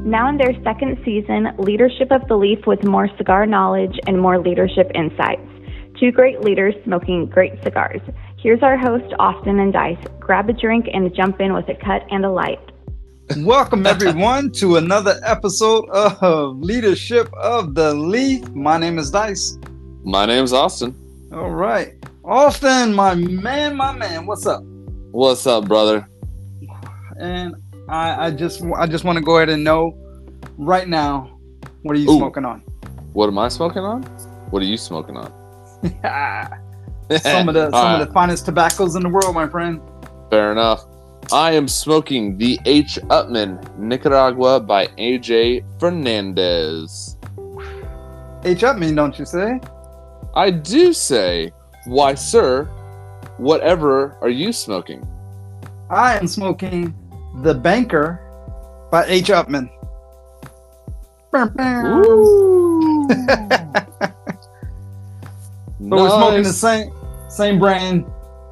Now in their second season, Leadership of the Leaf with more cigar knowledge and more leadership insights. Two great leaders smoking great cigars. Here's our host, Austin and Dice. Grab a drink and jump in with a cut and a light. Welcome, everyone, to another episode of Leadership of the Leaf. My name is Dice. My name's Austin. All right. Austin, my man, what's up? What's up, brother? And I just want to go ahead and know right now, what are you smoking on? What am I smoking on? What are you smoking on? some of the finest tobaccos in the world, my friend. Fair enough. I am smoking the H. Upmann Nicaragua by AJ Fernandez. H. Upmann, don't you say? I do say. Why, sir, whatever are you smoking? I am smoking The Banker by H. Upmann. Ooh. But we're smoking the same brand,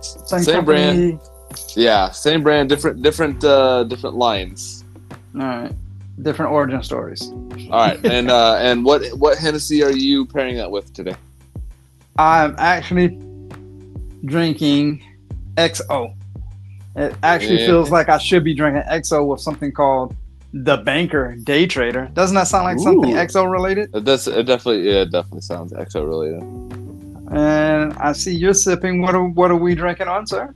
same brand. Yeah, same brand, different lines. All right, different origin stories. All right, and what Hennessy are you pairing that with today? I'm actually drinking XO. It actually feels like I should be drinking XO with something called The Banker Day Trader. Doesn't that sound like something XO related? It definitely sounds XO related. And I see you're sipping. What are we drinking on, sir?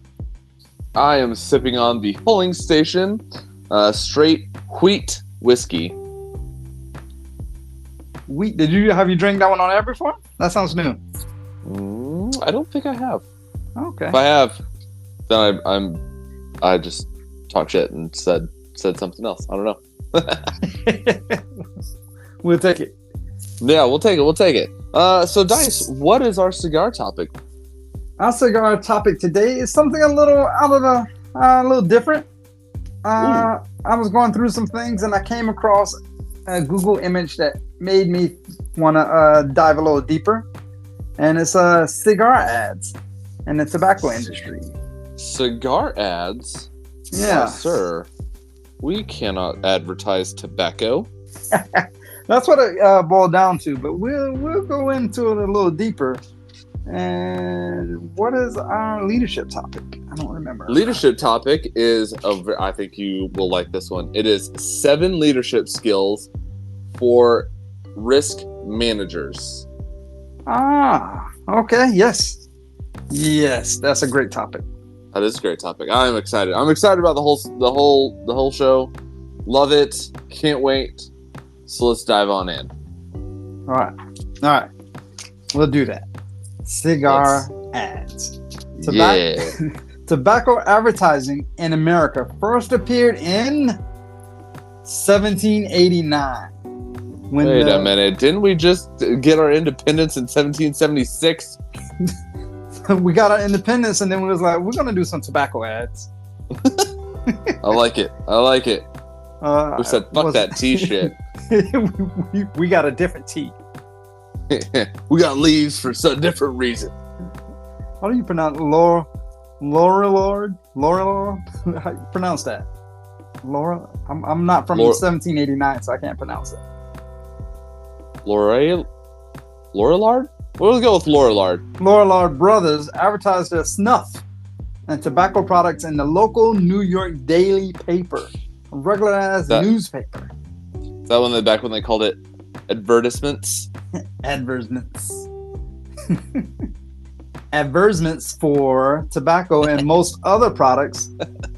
I am sipping on the Polling Station straight wheat whiskey. Wheat? Have you drank that one on air before? That sounds new. I don't think I have. Okay. If I have, then I just talked shit and said something else. I don't know. We'll take it. Yeah, we'll take it. So Dice, what is our cigar topic? Our cigar topic today is something a little a little different. I was going through some things and I came across a Google image that made me want to dive a little deeper. And it's cigar ads in the tobacco industry. Cigar ads? Yeah. Oh, sir. We cannot advertise tobacco. That's what it boiled down to, but we'll go into it a little deeper. And what is our leadership topic? I don't remember. Leadership topic is, I think you will like this one. It is 7 leadership skills for risk managers. Okay. Yes, that's a great topic. That is a great topic. I'm excited. I'm excited about the whole show. Love it. Can't wait. So let's dive on in. All right. We'll do that. Cigar ads. Tobacco advertising in America first appeared in 1789. Wait a minute. Didn't we just get our independence in 1776? We got our independence and then we was like, we're going to do some tobacco ads. I like it. We said, fuck that tea shit. we got a different tea. We got leaves for some different reason. How do you pronounce Lorillard? How do you pronounce that? Laura? I'm not from 1789, so I can't pronounce it. Lorillard? We'll go with Lorillard. Lorillard Brothers advertised their snuff and tobacco products in the local New York daily paper, a regularized newspaper. Is that when they called it advertisements? Advertisements. Advertisements for tobacco and most other products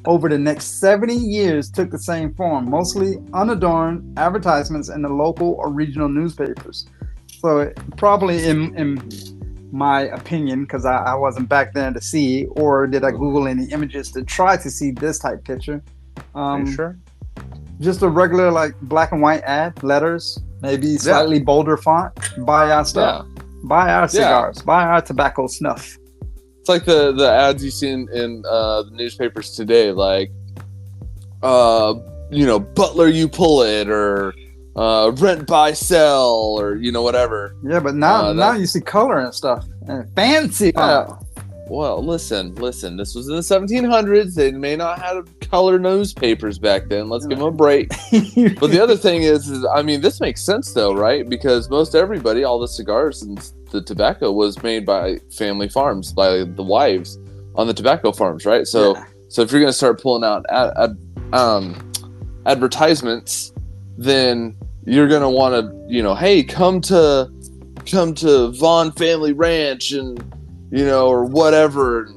over the next 70 years took the same form, mostly unadorned advertisements in the local or regional newspapers. So probably in my opinion, because I wasn't back there to see, or did I Google any images to try to see this type picture? Are you sure? Just a regular like black and white ad, letters, maybe slightly bolder font. Buy our stuff. Yeah. Buy our cigars. Yeah. Buy our tobacco snuff. It's like the ads you see in the newspapers today, like, Butler, you pull it, or rent, buy, sell, or whatever. Yeah, but now you see color and stuff and fancy. Well, listen. This was in the 1700s. They may not have color newspapers back then. Let's give them a break. But the other thing is, I mean, this makes sense though, right? Because most everybody, all the cigars and the tobacco was made by family farms, by the wives on the tobacco farms, right? So, so if you're going to start pulling out advertisements, then you're going to want to, hey, come to Vaughn Family Ranch and or whatever,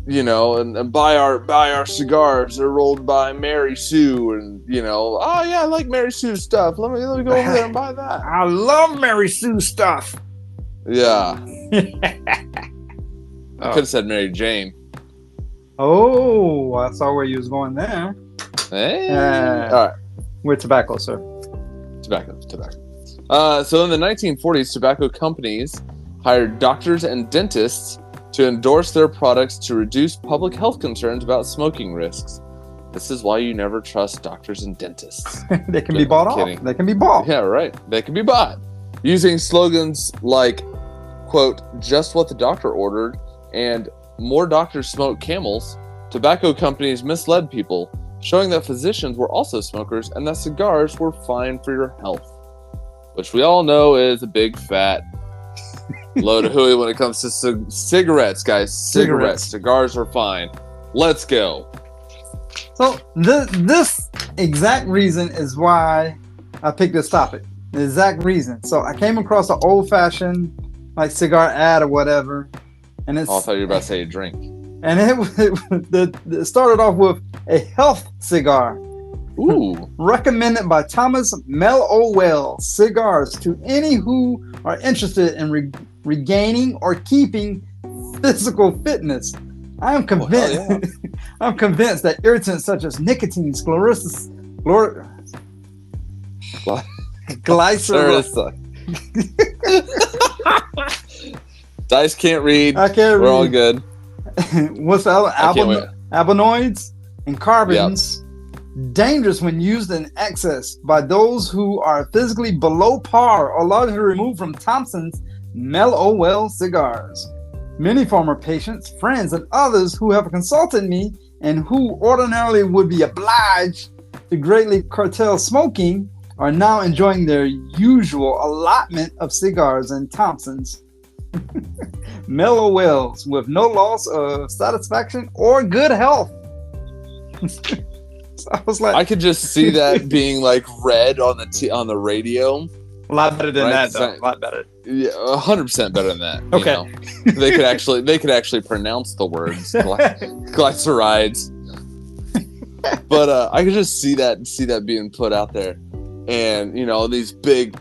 and buy our cigars. They're rolled by Mary Sue, and oh yeah, I like Mary Sue's stuff. Let me go over there and buy that. I love Mary Sue stuff. Yeah. I could have said Mary Jane. Oh, I saw where you was going there. Hey. All right. With tobacco, sir. Tobacco. So in the 1940s, tobacco companies hired doctors and dentists to endorse their products to reduce public health concerns about smoking risks. This is why you never trust doctors and dentists. They can be bought off. They can be bought. Yeah, right. They can be bought. Using slogans like, quote, just what the doctor ordered, and more doctors smoke Camels, tobacco companies misled people, showing that physicians were also smokers and that cigars were fine for your health. Which we all know is a big fat load of hooey when it comes to cigarettes, guys. Cigarettes. Cigars are fine. Let's go. So this exact reason is why I picked this topic. The exact reason. So I came across an old-fashioned cigar ad or whatever, and it's. Oh, I thought you were about to say a drink. And it started off with a health cigar. Ooh. Recommended by Thomas Mellowell Cigars to any who are interested in regaining or keeping physical fitness. I am convinced. Well, yeah. I'm convinced that irritants such as nicotine, glycerol. Dice can't read. I can't read. We're all good. What's the other? Abonoids and carbons. Yep. Dangerous when used in excess by those who are physically below par or largely removed from Thompson's Mellowell cigars. Many former patients, friends, and others who have consulted me and who ordinarily would be obliged to greatly curtail smoking are now enjoying their usual allotment of cigars and Thompson's Mellowells with no loss of satisfaction or good health. So I was like, I could just see that being read on the radio. A lot better than that, though. A lot better. Yeah, 100% better than that. Okay. They could actually pronounce the words glycerides. But I could just see that being put out there, and these big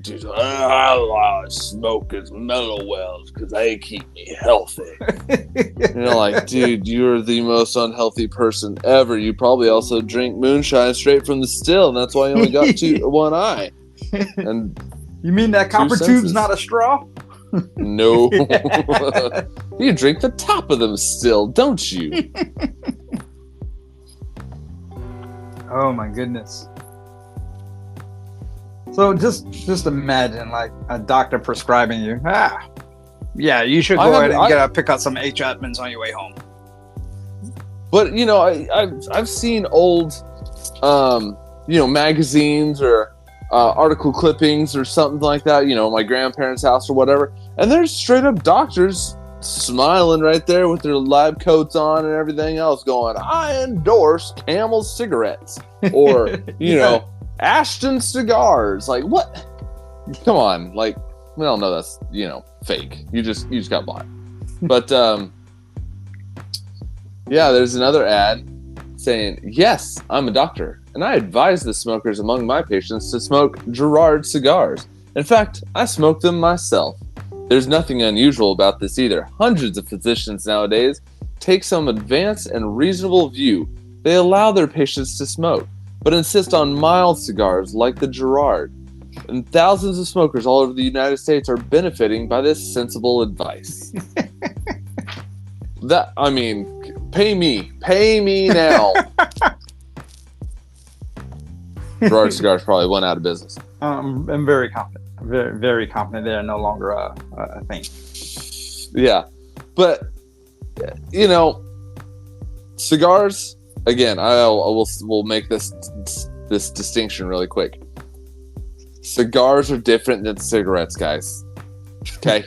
dudes. I smoke as Mellowells because they keep me healthy. Dude, you're the most unhealthy person ever. You probably also drink moonshine straight from the still, and that's why you only got one eye. And you mean that copper tube's not a straw? No. You drink the top of them still, don't you? Oh my goodness. So just imagine a doctor prescribing you. Yeah, you should go ahead and pick out some H. Upmanns on your way home. But I've seen old magazines or article clippings or something like that. My grandparents' house or whatever, and there's straight up doctors smiling right there with their lab coats on and everything else, going, "I endorse Camel cigarettes," or Ashton cigars. What? Come on, we all know that's fake. You just got bought. But there's another ad saying, "Yes, I'm a doctor, and I advise the smokers among my patients to smoke Gerard cigars. In fact, I smoke them myself. There's nothing unusual about this either. Hundreds of physicians nowadays take some advanced and reasonable view. They allow their patients to smoke, but insist on mild cigars like the Gerard. And thousands of smokers all over the United States are benefiting by this sensible advice." Pay me now. Gerard cigars probably went out of business. I'm very confident. Very, very confident they're no longer a thing. Yeah. But, cigars, again, we'll make this distinction really quick. Cigars are different than cigarettes, guys. Okay?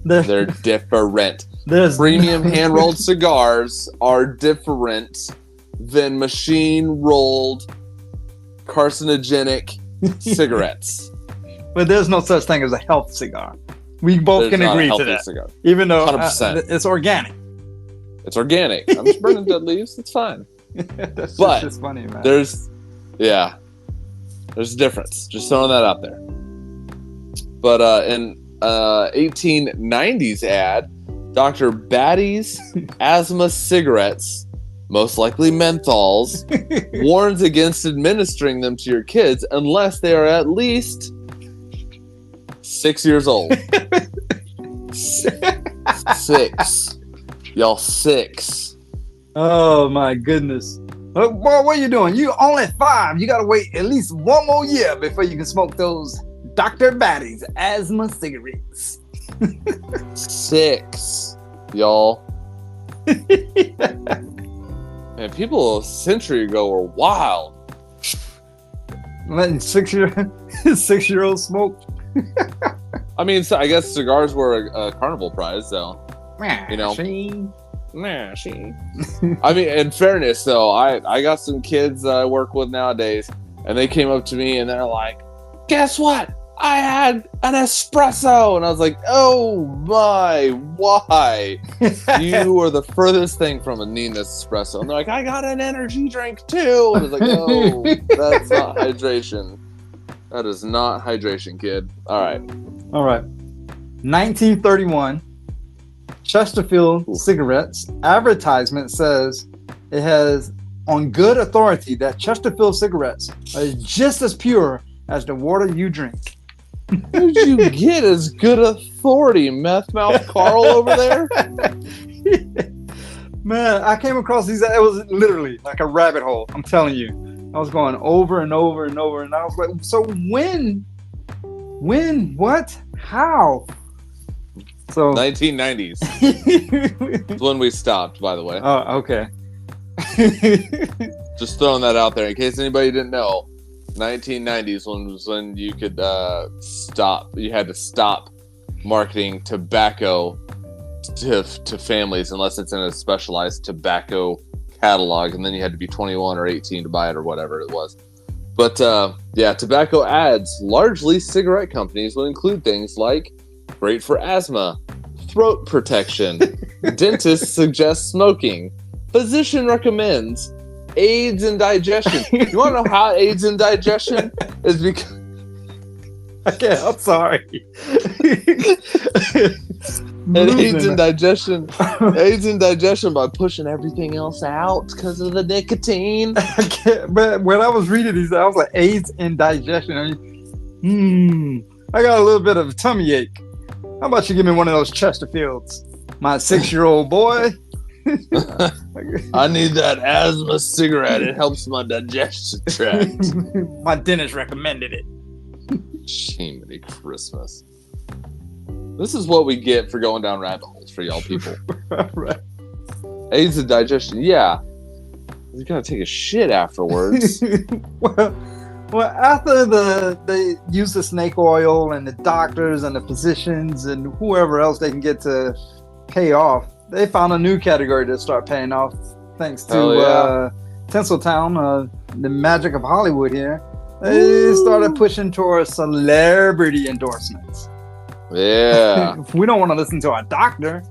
They're different. Premium hand-rolled cigars are different than machine-rolled carcinogenic cigarettes. But there's no such thing as a health cigar. We both can agree to that. Cigar. Even though 100%. It's organic. It's organic. I'm just burning dead leaves. It's fine. That's but just funny, man. There's a difference. Just throwing that out there. But in 1890s ad, Dr. Batty's asthma cigarettes, most likely menthols, warns against administering them to your kids unless they are at least 6 years old. 6. Y'all 6. Oh my goodness. Boy, what are you doing? You only 5. You gotta wait at least 1 more year before you can smoke those Dr. Batty's asthma cigarettes. 6, y'all. Man, people a century ago were wild. Letting 6-year-olds smoke. I mean, so I guess cigars were a carnival prize, so I mean, in fairness, though, I got some kids that I work with nowadays, and they came up to me and they're like, "Guess what? I had an espresso," and I was like, "Oh my, why?" You are the furthest thing from a nuttiness espresso. And they're like, "I got an energy drink too," and I was like, "Oh, that's not hydration. That is not hydration, kid." All right. 1931, Chesterfield cigarettes advertisement says it has on good authority that Chesterfield cigarettes are just as pure as the water you drink. Where did you get as good authority, meth mouth Carl over there? Man, I came across these. It was literally like a rabbit hole. I'm telling you. I was going over and over and over, and I was like, so when, what, how? So 1990s is when we stopped, by the way. Oh, okay. Just throwing that out there in case anybody didn't know. 1990s was when you could stop. You had to stop marketing tobacco to families unless it's in a specialized tobacco catalog, and then you had to be 21 or 18 to buy it or whatever it was. But tobacco ads, largely cigarette companies, would include things like great for asthma, throat protection, dentist suggests smoking, physician recommends, aids in digestion. You want to know how aids in digestion is? Because okay, I'm sorry. It aids in digestion by pushing everything else out because of the nicotine. But when I was reading these, I was like, aids in digestion. I got a little bit of a tummy ache. How about you give me one of those Chesterfields, my 6-year-old boy? I need that asthma cigarette. It helps my digestion tract. My dentist recommended it. Shiminy Christmas. This is what we get for going down rabbit holes for y'all people. Right. Aids in digestion. Yeah. You gotta take a shit afterwards. Well, after they use the snake oil and the doctors and the physicians and whoever else they can get to pay off, they found a new category to start paying off thanks to Tinseltown, the magic of Hollywood here. They started pushing towards celebrity endorsements. Yeah. We don't want to listen to our doctor.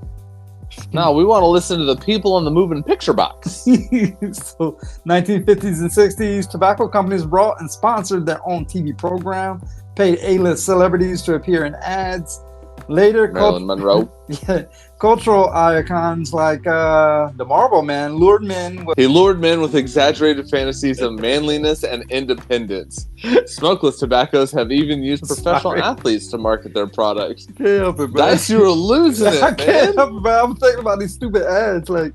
No, we want to listen to the people in the moving picture box. So 1950s and 60s, tobacco companies brought and sponsored their own TV program, paid A-list celebrities to appear in ads. Later, Marilyn Monroe. Cultural icons like the Marlboro Man lured men with exaggerated fantasies of manliness and independence. Smokeless tobaccos have even used professional athletes to market their products. Can't help it, man. Dice, you were losing it, I can't help it, man. I'm thinking about these stupid ads like,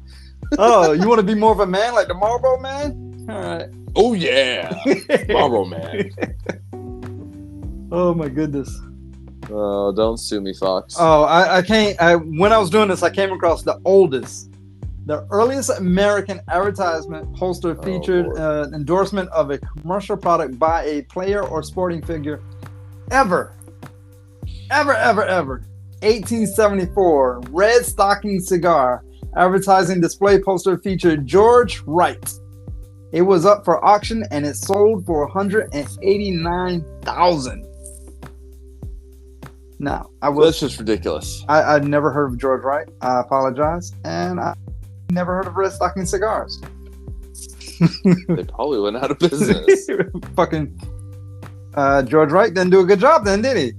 oh, you want to be more of a man like the Marlboro Man? All right. Oh, yeah. Marlboro Man. Oh, my goodness. Oh, don't sue me, Fox. Oh, I can't. When I was doing this, I came across the earliest American advertisement poster featured endorsement of a commercial product by a player or sporting figure ever. 1874, Red Stocking Cigar advertising display poster featured George Wright. It was up for auction and it sold for $189,000. Now, that's just ridiculous. I'd never heard of George Wright. I apologize, and I never heard of Red Stocking Cigars. They probably went out of business. Fucking George Wright didn't do a good job then, did he?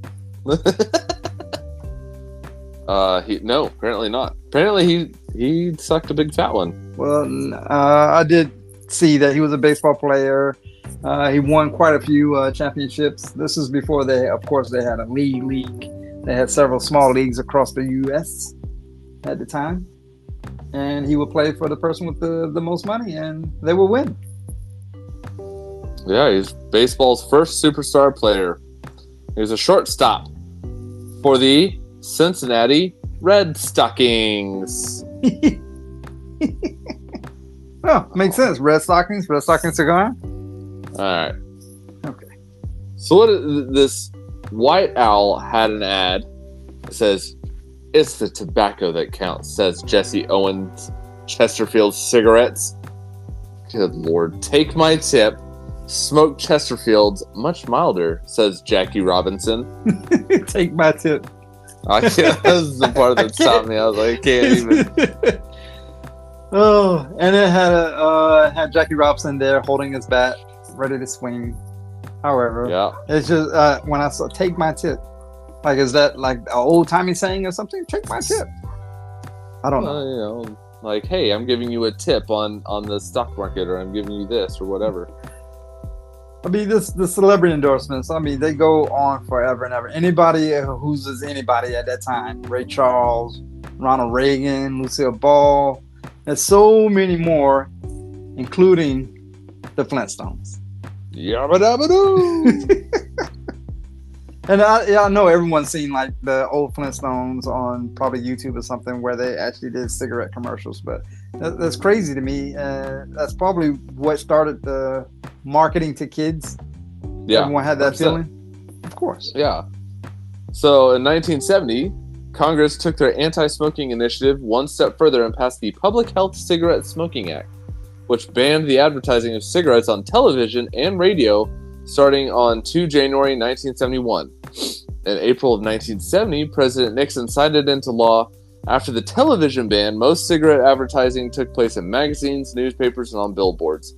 No, apparently not. Apparently he sucked a big fat one. Well, I did see that he was a baseball player. He won quite a few championships. This is before they had a league. They had several small leagues across the U.S. at the time, and he would play for the person with the most money, and they would win. Yeah, he's baseball's first superstar player. He was a shortstop for the Cincinnati Red Stockings. Oh, makes sense. Red Stocking cigar. All right. Okay. So what this White Owl had an ad that says, "It's the tobacco that counts," says Jesse Owens Chesterfield Cigarettes. Good Lord. Take my tip. Smoke Chesterfield's much milder, says Jackie Robinson. Take my tip. I can't. That was the part that stopped me. I was like, I can't even. Oh, and it had Jackie Robinson there holding his bat, ready to swing. However, yeah, it's just when I saw "take my tip," like, is that like an old timey saying or something? Take my tip. I don't know. You know, like, hey, I'm giving you a tip on the stock market, or I'm giving you this, or whatever. I mean, the celebrity endorsements, I mean, they go on forever and ever. Anybody who's anybody at that time, Ray Charles, Ronald Reagan, Lucille Ball, there's so many more, including the Flintstones. Yabba dabba doo. And I know everyone's seen like the old Flintstones on probably YouTube or something where they actually did cigarette commercials, but that's crazy to me. That's probably what started the marketing to kids. Yeah, everyone had that 100%. Feeling. Of course. Yeah. So in 1970, Congress took their anti-smoking initiative one step further and passed the Public Health Cigarette Smoking Act, which banned the advertising of cigarettes on television and radio starting on 2 January 1971. In April of 1970, President Nixon signed it into law. After the television ban, most cigarette advertising took place in magazines, newspapers, and on billboards.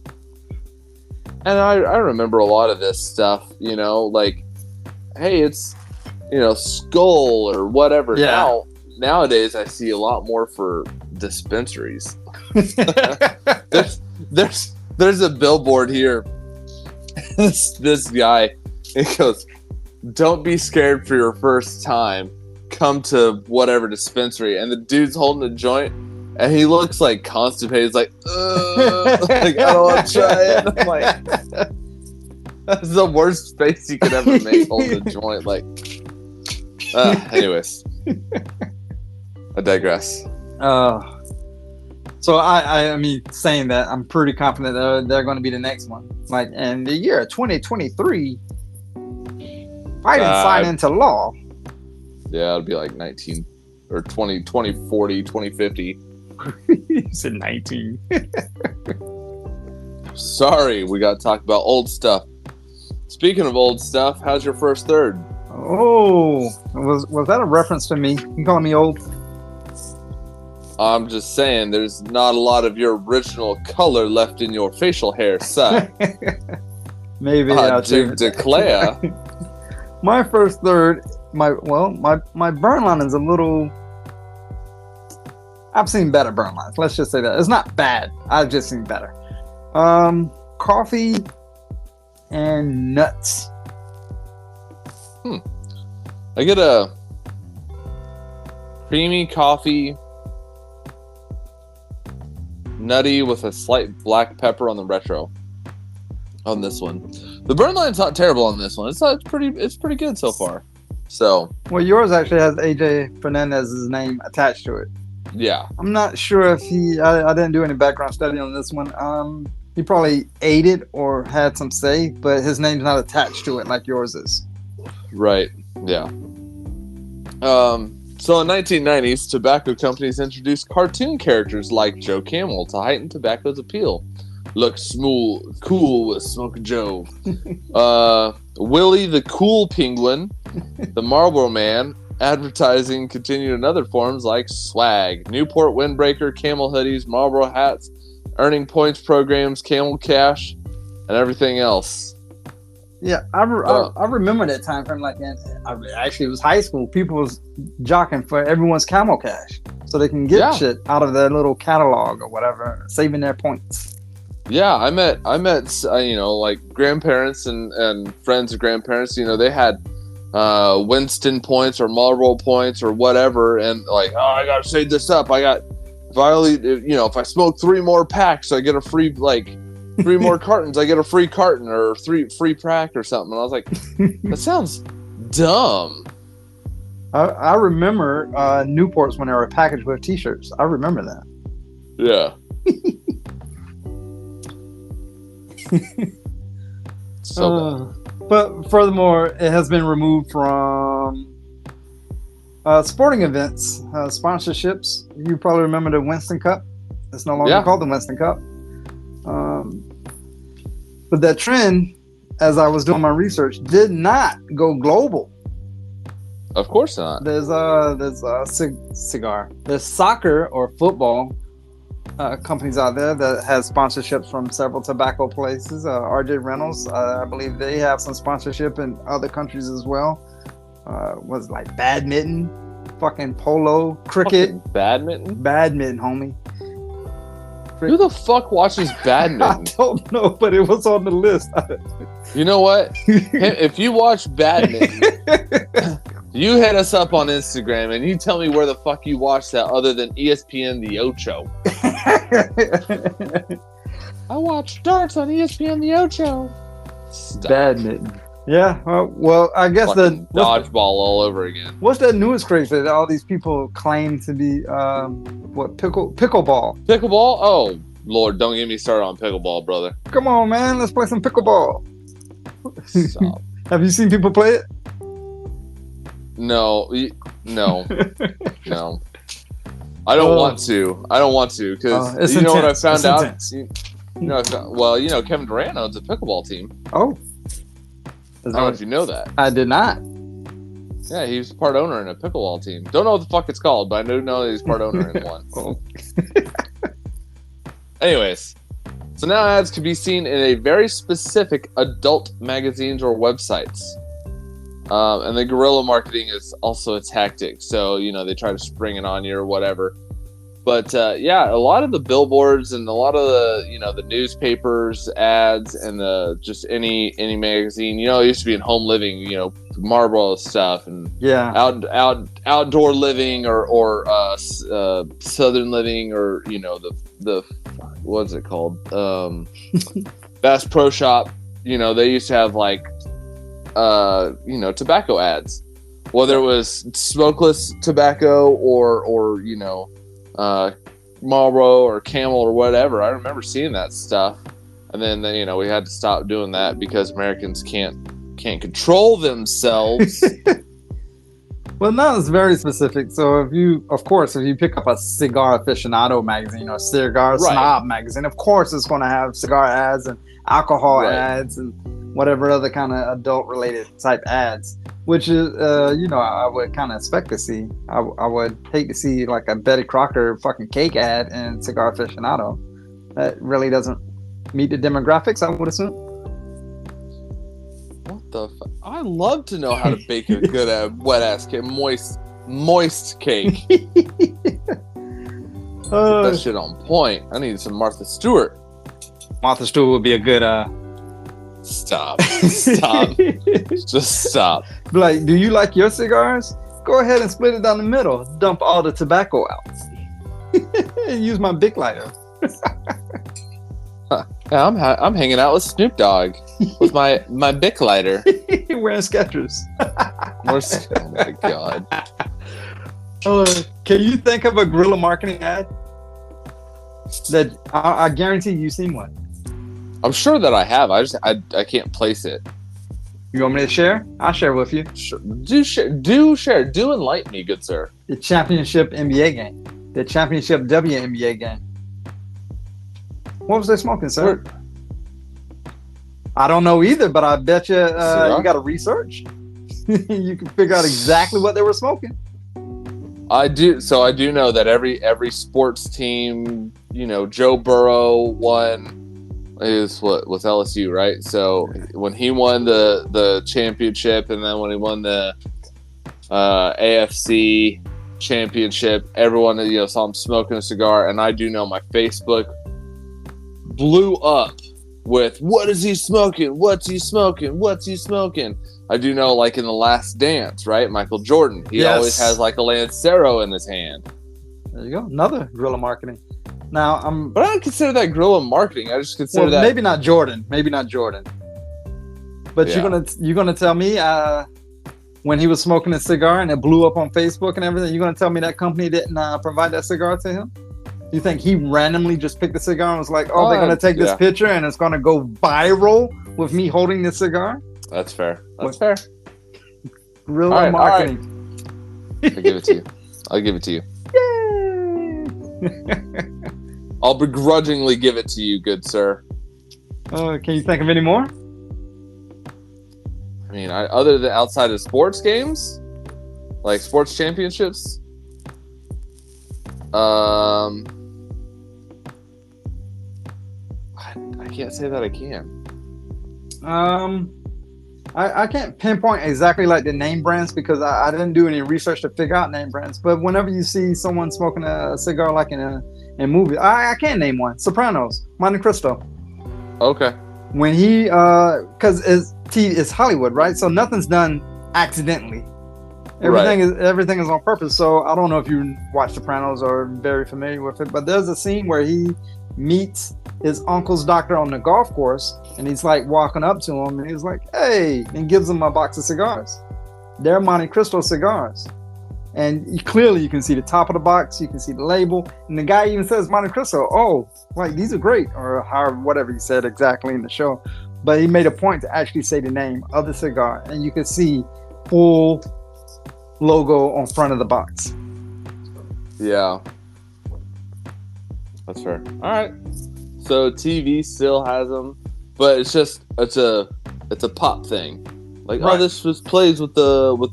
And I remember a lot of this stuff, you know, like, hey, it's, you know, Skull or whatever. Yeah. Nowadays, I see a lot more for dispensaries. There's a billboard here. This guy, he goes, "Don't be scared for your first time. Come to whatever dispensary." And the dude's holding a joint, and he looks like constipated. He's like, like, I don't want to try it. And I'm like, that's the worst face you could ever make holding a joint. Like, anyways, I digress. So I mean, saying that, I'm pretty confident they're going to be the next one. Like, in the year 2023, Biden signed into law. Yeah, it'll be like 19 or 2040, 2050. You said 19. Sorry, we got to talk about old stuff. Speaking of old stuff, how's your first third? Oh, was that a reference to me? You calling me old? I'm just saying, there's not a lot of your original color left in your facial hair, sir. Maybe I do declare. My first third, my burn line is a little. I've seen better burn lines. Let's just say that it's not bad. I've just seen better. Coffee and nuts. I get a creamy coffee. Nutty with a slight black pepper on the retro. On this one, the burn line's not terrible on this one. It's pretty good so far. So, well, yours actually has AJ Fernandez's name attached to it. yeah. I'm not sure if I didn't do any background study on this one. He probably aided or had some say, but his name's not attached to it like yours is. Right. Yeah. So in 1990s, tobacco companies introduced cartoon characters like Joe Camel to heighten tobacco's appeal. Look smooth, cool with Smoke Joe. Willie the Cool Penguin, the Marlboro Man. Advertising continued in other forms like swag, Newport Windbreaker, Camel hoodies, Marlboro hats, earning points programs, Camel Cash, and everything else. Yeah, I remember that time frame. Actually, it was high school. People was jockeying for everyone's Camel Cash so they can get shit out of their little catalog or whatever, saving their points. Yeah, I met like grandparents and friends of grandparents. They had Winston points or Marlboro points or whatever, and like, oh, I gotta save this up. If I smoke 3 more packs, I get a free 3 more cartons, I get a free carton or 3 free pack or something. And I was like, that sounds dumb. I remember Newports when they were packaged with T-shirts. I remember that. Yeah. So but furthermore, it has been removed from sporting events, sponsorships. You probably remember the Winston Cup. It's no longer called the Winston Cup. But that trend, as I was doing my research, did not go global. Of course not. There's cigar. There's soccer or football companies out there that has sponsorships from several tobacco places. RJ Reynolds, I believe they have some sponsorship in other countries as well. Was like badminton, fucking polo, cricket, badminton, homie. Who the fuck watches badminton? I don't know, but it was on the list. You know what? If you watch badminton, you hit us up on Instagram and you tell me where the fuck you watch that other than ESPN The Ocho. I watch darts on ESPN The Ocho. Stop. Badminton. Yeah, well, I guess the dodgeball all over again. What's that newest craze that all these people claim to be? Pickleball? Pickleball? Oh Lord, don't get me started on pickleball, brother. Come on, man, let's play some pickleball. Stop. Have you seen people play it? No. I don't want to. Because you know what I found out? Kevin Durant owns a pickleball team. Oh. I don't know if you know that. I did not. Yeah, he's part owner in a pickleball team. Don't know what the fuck it's called, but I do know that he's part owner in one. Oh. Anyways, so now ads can be seen in a very specific adult magazines or websites. And the guerrilla marketing is also a tactic. So, they try to spring it on you or whatever. But a lot of the billboards and a lot of the, the newspapers, ads, and just any magazine, it used to be in Home Living, Marlboro stuff and outdoor living or Southern living or the what's it called, Bass Pro Shop. They used to have tobacco ads, whether it was smokeless tobacco or Marlboro or Camel or whatever. I remember seeing that stuff, and then we had to stop doing that because Americans can't control themselves. Well, that was very specific. So if you pick up a Cigar Aficionado magazine or Cigar Snob magazine, of course it's going to have cigar ads and alcohol ads and whatever other kind of adult related type ads, which is I would kind of expect to see. I would hate to see like a Betty Crocker fucking cake ad in Cigar Aficionado. That really doesn't meet the demographics, I would assume. What the fuck? I love to know how to bake a good wet ass cake, moist cake. Get that shit on point. I need some Martha Stewart. Martha Stewart would be a good Stop. Just stop. Like, do you like your cigars? Go ahead and split it down the middle. Dump all the tobacco out. And use my Bic lighter. I'm hanging out with Snoop Dogg with my Bic lighter. You're wearing Skechers. Oh my God. Can you think of a guerrilla marketing ad that I guarantee you've seen one? I'm sure that I have. I can't place it. You want me to share? I'll share with you. Sure. Do share. Do enlighten me, good sir. The championship NBA game. The championship WNBA game. What was they smoking, sir? I don't know either, but I bet you you got to research. You can figure out exactly what they were smoking. I do. So I do know that every sports team, Joe Burrow won. Is what with LSU, right? So when he won the championship, and then when he won the AFC championship, everyone saw him smoking a cigar, and I do know my Facebook blew up with what is he smoking? What's he smoking? What's he smoking? I do know, like in The Last Dance, right? Michael Jordan, he always has like a Lancero in his hand. There you go, another guerrilla marketing. Now, but I don't consider that guerrilla marketing. I just consider that maybe not Jordan. But you're gonna tell me when he was smoking a cigar and it blew up on Facebook and everything, you're gonna tell me that company didn't provide that cigar to him? You think he randomly just picked the cigar and was like, "Oh, they're gonna take this picture and it's gonna go viral with me holding this cigar"? That's fair. That's fair. Guerrilla marketing. I'll give it to you. Yay! I'll begrudgingly give it to you, good sir. Can you think of any more? I mean, other than outside of sports games, like sports championships. I can't say that I can. I can't pinpoint exactly like the name brands because I didn't do any research to figure out name brands. But whenever you see someone smoking a cigar like in a movie, I can name one. Sopranos, Monte Cristo. Okay. When he, because it's Hollywood, right? So nothing's done accidentally. Everything is on purpose. So I don't know if you watch Sopranos or are very familiar with it, but there's a scene where he meets his uncle's doctor on the golf course, and he's like walking up to him, and he's like, "Hey," and gives him a box of cigars. They're Monte Cristo cigars, and clearly you can see the top of the box, you can see the label, and the guy even says Monte Cristo. Oh, like these are great, or however, whatever he said exactly in the show. But he made a point to actually say the name of the cigar, and you can see full logo on front of the box. Yeah, that's fair. All right. So TV still has them, but it's a pop thing. Like, right. This just plays with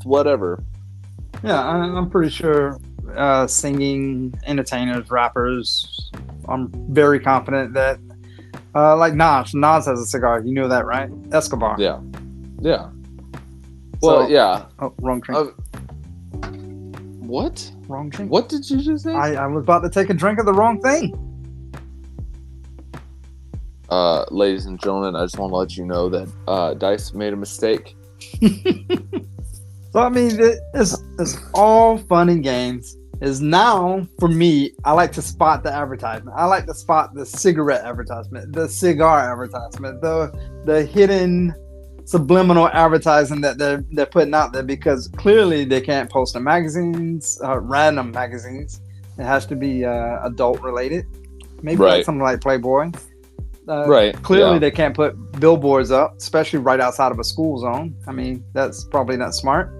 whatever. Yeah, I'm pretty sure singing entertainers, rappers. I'm very confident that like Nas has a cigar. You know that, right? Escobar. Yeah. Well, yeah. Oh, wrong drink. What? Wrong drink. What did you just say? I was about to take a drink of the wrong thing. Ladies and gentlemen, I just want to let you know that Dice made a mistake. So I mean, it's all fun and games. Is now for me, I like to spot the advertisement. I like to spot the cigarette advertisement, the cigar advertisement, the hidden subliminal advertising that they're putting out there, because clearly they can't post in magazines, random magazines. It has to be adult related, maybe like something like Playboy. Clearly they can't put billboards up, especially right outside of a school zone. I mean, that's probably not smart.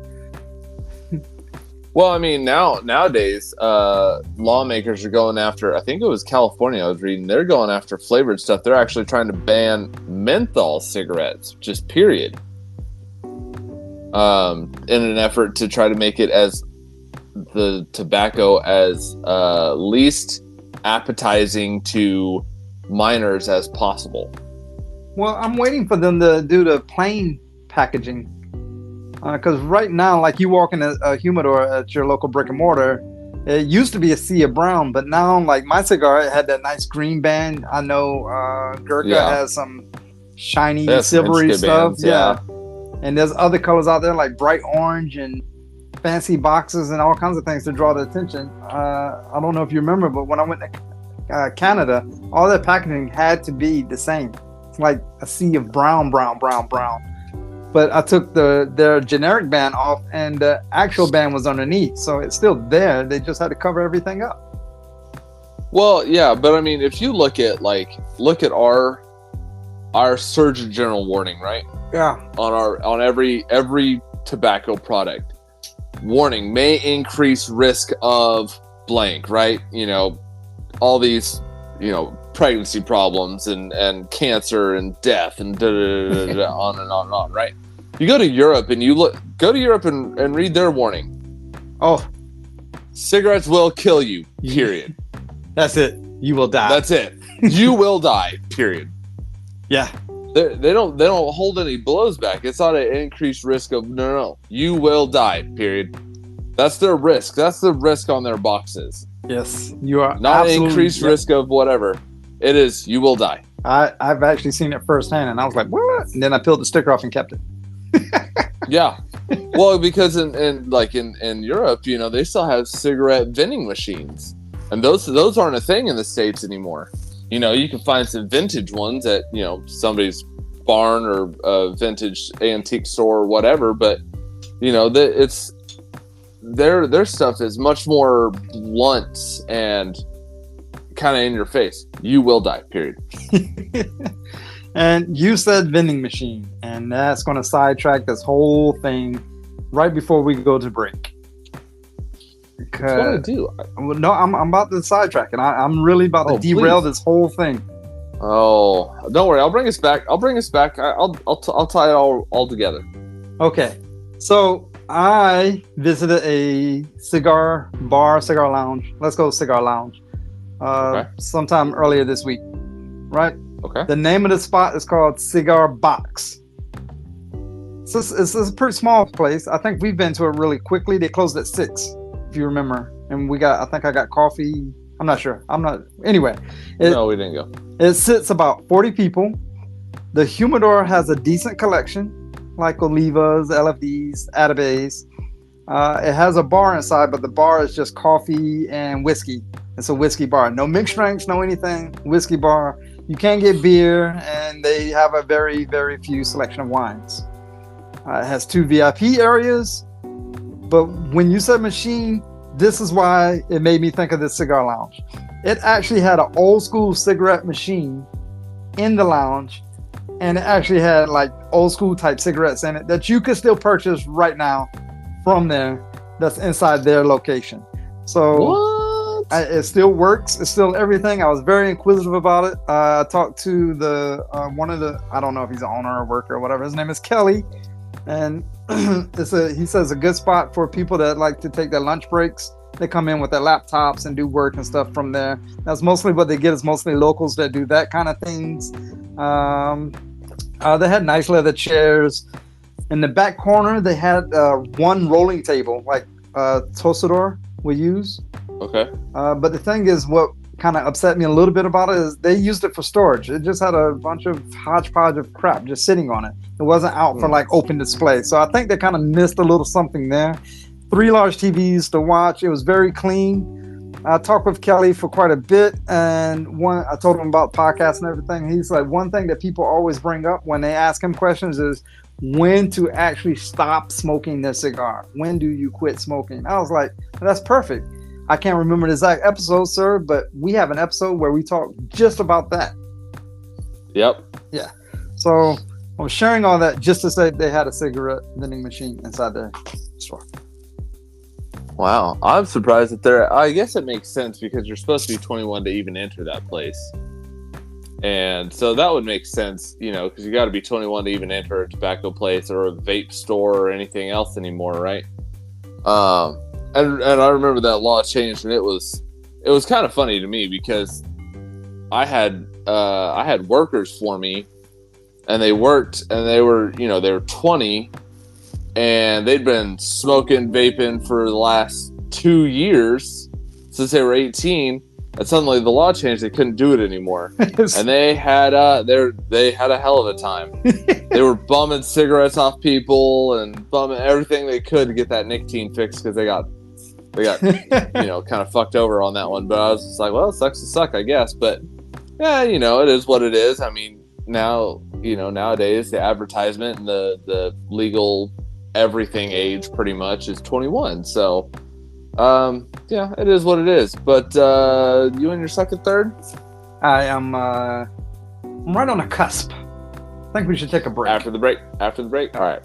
Well, I mean, nowadays, lawmakers are going after, I think it was California I was reading, they're going after flavored stuff. They're actually trying to ban menthol cigarettes, just period. In an effort to try to make it as the tobacco as least appetizing to minors as possible. Well, I'm waiting for them to do the plain packaging. Because right now, like you walk in a humidor at your local brick and mortar, it used to be a sea of brown, but now, like my cigar, it had that nice green band. I know Gurkha has some shiny, silvery stuff. Yeah. And there's other colors out there like bright orange and fancy boxes and all kinds of things to draw the attention. I don't know if you remember, but when I went to Canada, all their packaging had to be the same. It's like a sea of brown. but I took their generic band off, and the actual band was underneath, so it's still there. They just had to cover everything up. Well, yeah, but I mean, if you look at our Surgeon General warning, right? Yeah. On every tobacco product, warning may increase risk of blank, right? You know, all these, you know, pregnancy problems and cancer and death and on and on and on, right? You go to Europe and and read their warning. Oh, cigarettes will kill you. Period. That's it. You will die. That's it. You will die. Period. Yeah. They don't hold any blows back. It's not an increased risk of no. You will die. Period. That's their risk. That's the risk on their boxes. Yes, you are not an increased risk of whatever. It is you will die. I've actually seen it firsthand, and I was like, what? And then I peeled the sticker off and kept it. Yeah. Well, because in Europe, you know, they still have cigarette vending machines, and those aren't a thing in the States anymore. You know, you can find some vintage ones at, you know, somebody's barn or a vintage antique store or whatever, but you know, it's their stuff is much more blunt and kind of in your face. You will die. Period. And you said vending machine, and that's going to sidetrack this whole thing right before we go to break. That's what I do. No, I'm about to sidetrack, and I'm really about to derail this whole thing. Oh, don't worry. I'll bring us back. I'll tie it all together. Okay. So I visited a cigar lounge. Let's go cigar lounge. Sometime earlier this week, right? Okay. The name of the spot is called Cigar Box. It's a pretty small place. I think we've been to it really quickly. They closed at 6, if you remember. And I think I got coffee. I'm not sure. Anyway. No, we didn't go. It sits about 40 people. The humidor has a decent collection, like Olivas, LFDs, Atabes. It has a bar inside, but the bar is just coffee and whiskey. It's a whiskey bar. No mixed drinks, no anything. Whiskey bar. You can get beer, and they have a very, very few selection of wines. It has 2 VIP areas. But when you said machine, this is why it made me think of this cigar lounge. It actually had an old school cigarette machine in the lounge, and it actually had like old school type cigarettes in it that you could still purchase right now from there. That's inside their location. So it still works. It's still everything. I was very inquisitive about it. I talked to I don't know if he's an owner or worker or whatever. His name is Kelly, and he says a good spot for people that like to take their lunch breaks. They come in with their laptops and do work and stuff from there. That's mostly what they get, is mostly locals that do that kind of things. They had nice leather chairs. In the back corner, they had one rolling table, like Tostador would use. Okay. But the thing is, what kind of upset me a little bit about it is they used it for storage. It just had a bunch of hodgepodge of crap just sitting on it. It wasn't out for like open display. So I think they kind of missed a little something there. 3 large TVs to watch. It was very clean. I talked with Kelly for quite a bit, and I told him about podcasts and everything. He's like, one thing that people always bring up when they ask him questions is when to actually stop smoking their cigar. When do you quit smoking? I was like, that's perfect. I can't remember the exact episode, sir, but we have an episode where we talk just about that. Yep. Yeah. So I was sharing all that just to say they had a cigarette vending machine inside their store. Wow. I'm surprised that I guess it makes sense because you're supposed to be 21 to even enter that place. And so that would make sense, you know, because you got to be 21 to even enter a tobacco place or a vape store or anything else anymore, right? And I remember that law changed, and it was kind of funny to me because I had workers for me, and they worked, and they were 20, and they'd been smoking, vaping for the last 2 years since they were 18. And suddenly the law changed; they couldn't do it anymore, and they had a hell of a time. They were bumming cigarettes off people and bumming everything they could to get that nicotine fix because they got kind of fucked over on that one. But I was just like, well, it sucks to suck, I guess. But yeah, it is what it is. I mean, now nowadays the advertisement and the legal everything age pretty much is 21. So yeah, it is what it is. But you and your second third? I am I'm right on the cusp. I think we should take a break. After the break. All right.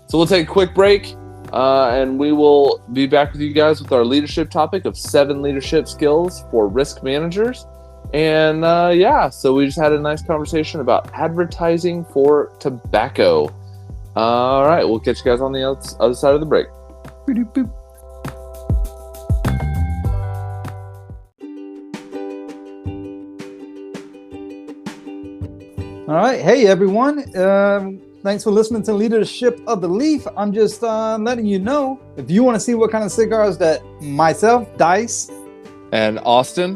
So we'll take a quick break, and we will be back with you guys with our leadership topic of 7 leadership skills for risk managers. And so we just had a nice conversation about advertising for tobacco. All right, we'll catch you guys on the other side of the break. Boop. All right. Hey, everyone. Thanks for listening to Leadership of the Leaf. I'm just letting you know, if you want to see what kind of cigars that myself, Dice, and Austin,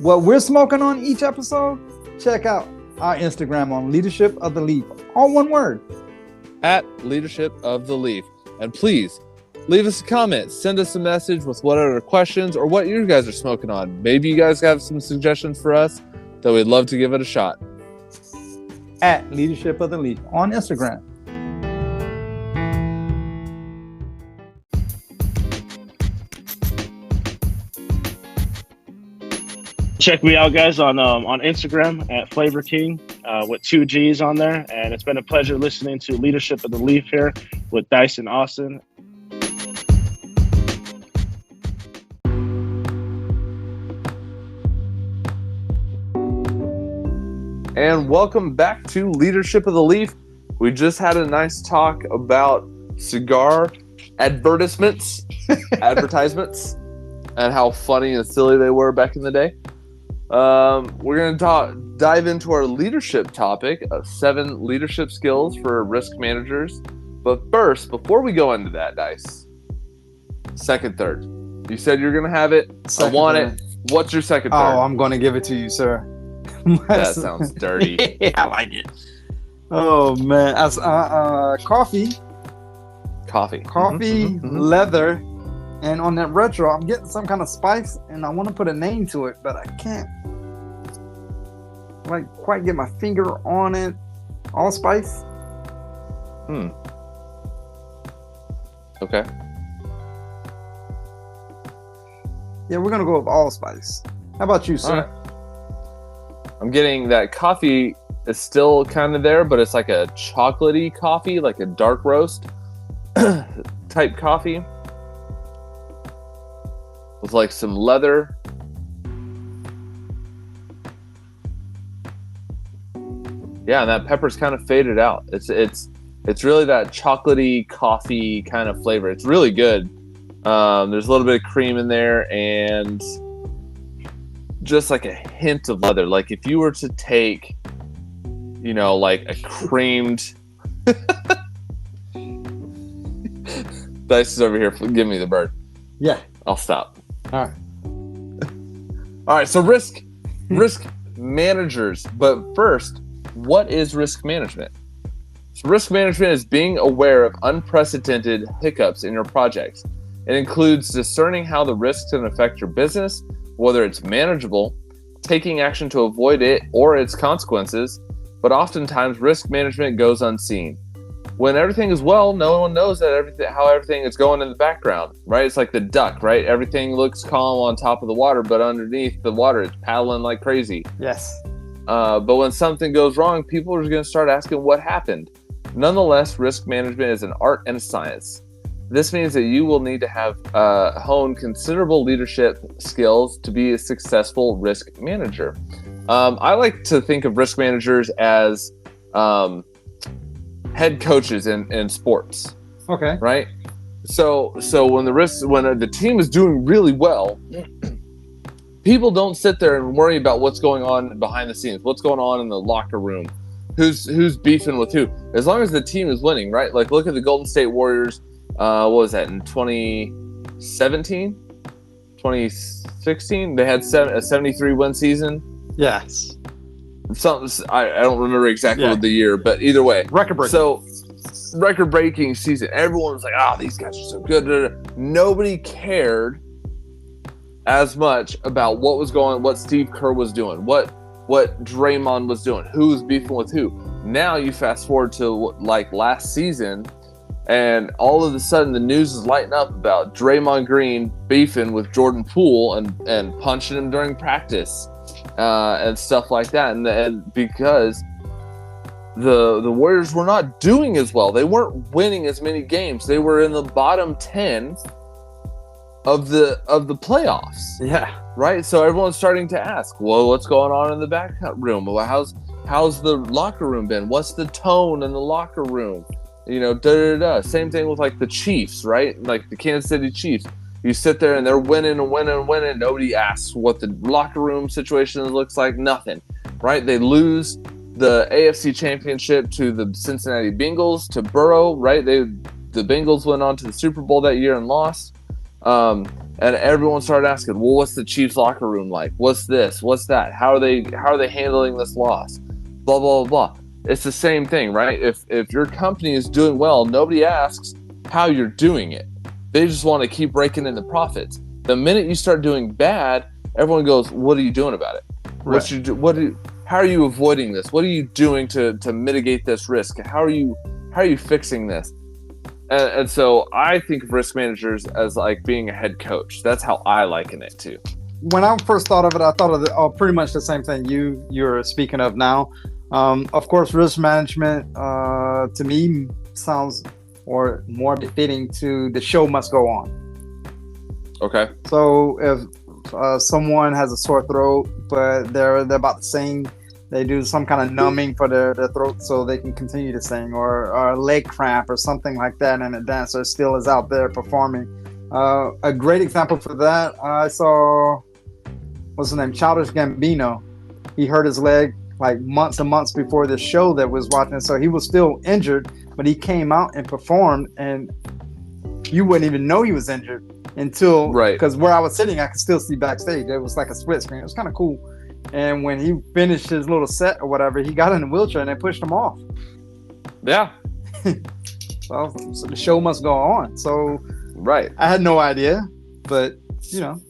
what we're smoking on each episode, check out our Instagram on Leadership of the Leaf. All one word. At Leadership of the Leaf. And please, leave us a comment. Send us a message with what other questions or what you guys are smoking on. Maybe you guys have some suggestions for us that we'd love to give it a shot. At Leadership of the Leaf on Instagram. Check me out, guys, on Instagram at Flavor King with 2 G's on there. And it's been a pleasure listening to Leadership of the Leaf here with Dice and Austin. And welcome back to Leadership of the Leaf. We just had a nice talk about cigar advertisements, and how funny and silly they were back in the day. We're going to dive into our leadership topic of 7 leadership skills for risk managers. But first, before we go into that, Dice, second third. You said you're going to have it. I want it. What's your second third? Oh, I'm going to give it to you, sir. That sounds dirty. Yeah, I like it. Oh man, as coffee, leather, and on that retro, I'm getting some kind of spice, and I want to put a name to it, but I can't quite get my finger on it. Allspice. Okay. Yeah, we're gonna go with allspice. How about you, sir? I'm getting that coffee is still kind of there, but it's like a chocolatey coffee, like a dark roast type coffee with like some leather. Yeah, and that pepper's kind of faded out. It's really that chocolatey coffee kind of flavor. It's really good. There's a little bit of cream in there and just like a hint of leather. Like if you were to take, like a creamed Dice is over here. Give me the bird. Yeah. I'll stop. All right. So risk managers. But first, what is risk management? So risk management is being aware of unprecedented hiccups in your projects. It includes discerning how the risks can affect your business, whether it's manageable, taking action to avoid it or its consequences, but oftentimes risk management goes unseen. When everything is well, no one knows how everything is going in the background, right? It's like the duck, right? Everything looks calm on top of the water, but underneath the water, it's paddling like crazy. Yes. But when something goes wrong, people are going to start asking what happened. Nonetheless, risk management is an art and a science. This means that you will need to have honed considerable leadership skills to be a successful risk manager. I like to think of risk managers as head coaches in sports. Okay. Right. So when the team is doing really well, people don't sit there and worry about what's going on behind the scenes, what's going on in the locker room, who's beefing with who. As long as the team is winning, right? Like look at the Golden State Warriors. What was that in 2017, 2016? They had a 73 win season. Yes. Something I don't remember exactly what the year, but either way, record-breaking. So record-breaking season. Everyone was like, these guys are so good. Nobody cared as much about what Steve Kerr was doing, what Draymond was doing, who was beefing with who. Now you fast forward to like last season, and all of a sudden the news is lighting up about Draymond Green beefing with Jordan Poole and punching him during practice and stuff like that. And because the Warriors were not doing as well. They weren't winning as many games. They were in the bottom 10 of the playoffs. Yeah. Right? So everyone's starting to ask, well, what's going on in the back room? Well, how's the locker room been? What's the tone in the locker room? You know, Same thing with like the Chiefs, right? Like the Kansas City Chiefs. You sit there and they're winning and winning and winning. Nobody asks what the locker room situation looks like. Nothing, right? They lose the AFC Championship to the Cincinnati Bengals, to Burrow, right? The Bengals went on to the Super Bowl that year and lost. And everyone started asking, well, what's the Chiefs locker room like? What's this? What's that? How are they handling this loss? Blah, blah, blah, blah. It's the same thing, right? If your company is doing well, nobody asks how you're doing it. They just want to keep raking in the profits. The minute you start doing bad, everyone goes, what are you doing about it? Right. How are you avoiding this? What are you doing to mitigate this risk? How are you fixing this? And so I think of risk managers as like being a head coach. That's how I liken it to. When I first thought of it, I thought of pretty much the same thing you're speaking of now. Of course, risk management to me sounds or more befitting to the show must go on. Okay. So if someone has a sore throat, but they're about to sing, they do some kind of numbing for their throat so they can continue to sing, or a leg cramp or something like that, and a dancer still is out there performing. A great example for that, I saw, what's his name, Childish Gambino. He hurt his leg like months and months before the show that was watching, so he was still injured, but he came out and performed, and you wouldn't even know he was injured until, right, because where I was sitting, I could still see backstage. It was like a split screen. It was kind of cool. And when he finished his little set or whatever, he got in a wheelchair and they pushed him off. Yeah. So the show must go on. So right, I had no idea, but you know.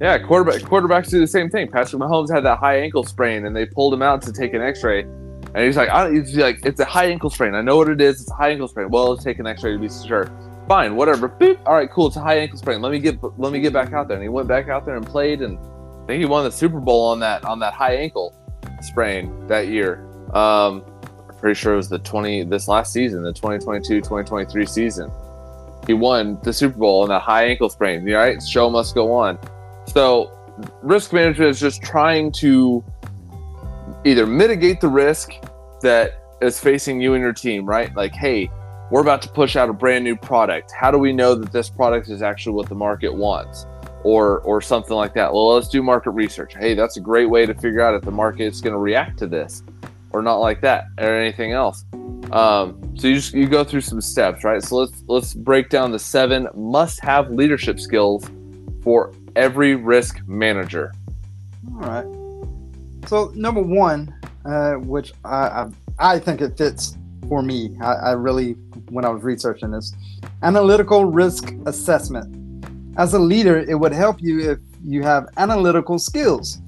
Yeah, quarterbacks do the same thing. Patrick Mahomes had that high ankle sprain, and they pulled him out to take an X-ray. And he's like, it's a high ankle sprain. I know what it is. It's a high ankle sprain. Well, let's take an X-ray to be sure. Fine, whatever. Boop. All right, cool. It's a high ankle sprain. Let me get back out there. And he went back out there and played, and I think he won the Super Bowl on that high ankle sprain that year. I'm pretty sure it was this last season, the 2022-2023 season. He won the Super Bowl on that high ankle sprain. All right, show must go on. So risk management is just trying to either mitigate the risk that is facing you and your team, right? Like, hey, we're about to push out a brand new product. How do we know that this product is actually what the market wants? Or something like that. Well, let's do market research. Hey, that's a great way to figure out if the market's going to react to this or not like that or anything else. So you go through some steps, right? So let's break down the 7 must-have leadership skills for every risk manager. All right. So number 1, which I think it fits for me. I really, when I was researching this, analytical risk assessment. As a leader, it would help you if you have analytical skills.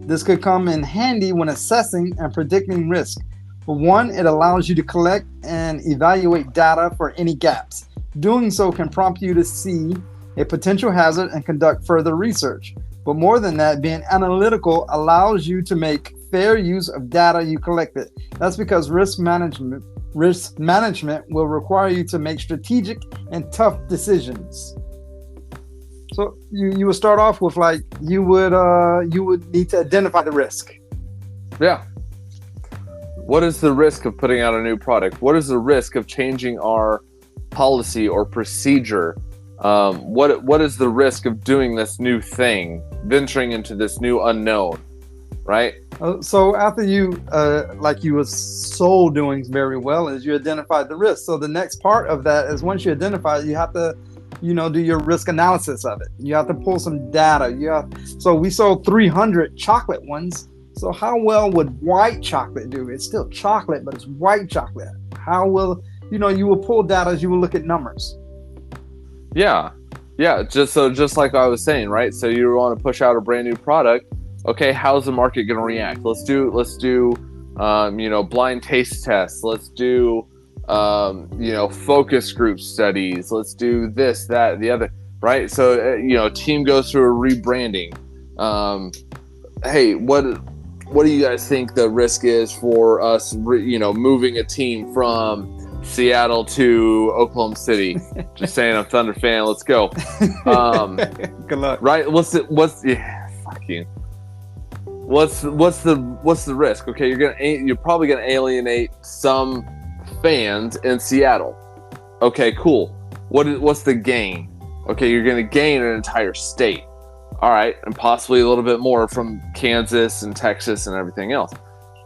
This could come in handy when assessing and predicting risk. For one, it allows you to collect and evaluate data for any gaps. Doing so can prompt you to see a potential hazard and conduct further research. But more than that, being analytical allows you to make fair use of data you collected. That's because risk management will require you to make strategic and tough decisions. So you would start off with like you would need to identify the risk. Yeah. What is the risk of putting out a new product? What is the risk of changing our policy or procedure? What is the risk of doing this new thing, venturing into this new unknown, right? So after you like you were doing very well, is you identified the risk. So the next part of that is once you identify it, you have to do your risk analysis of it. You have to pull some data. So we sold 300 chocolate ones. So how well would white chocolate do? It's still chocolate, but it's white chocolate. How will, you will pull data as you will look at numbers. Yeah. Just like I was saying, right? So you want to push out a brand new product. Okay, how's the market going to react? Let's do Blind taste tests. Let's do, focus group studies. Let's do this, that, the other, right? So, a team goes through a rebranding. Hey, what do you guys think the risk is for us, moving a team from Seattle to Oklahoma City? Just saying, I'm a Thunder fan. Let's go. Good luck. Right? What's the risk? Okay, you're probably gonna alienate some fans in Seattle. Okay, cool. What's the gain? Okay, you're gonna gain an entire state. All right, and possibly a little bit more from Kansas and Texas and everything else,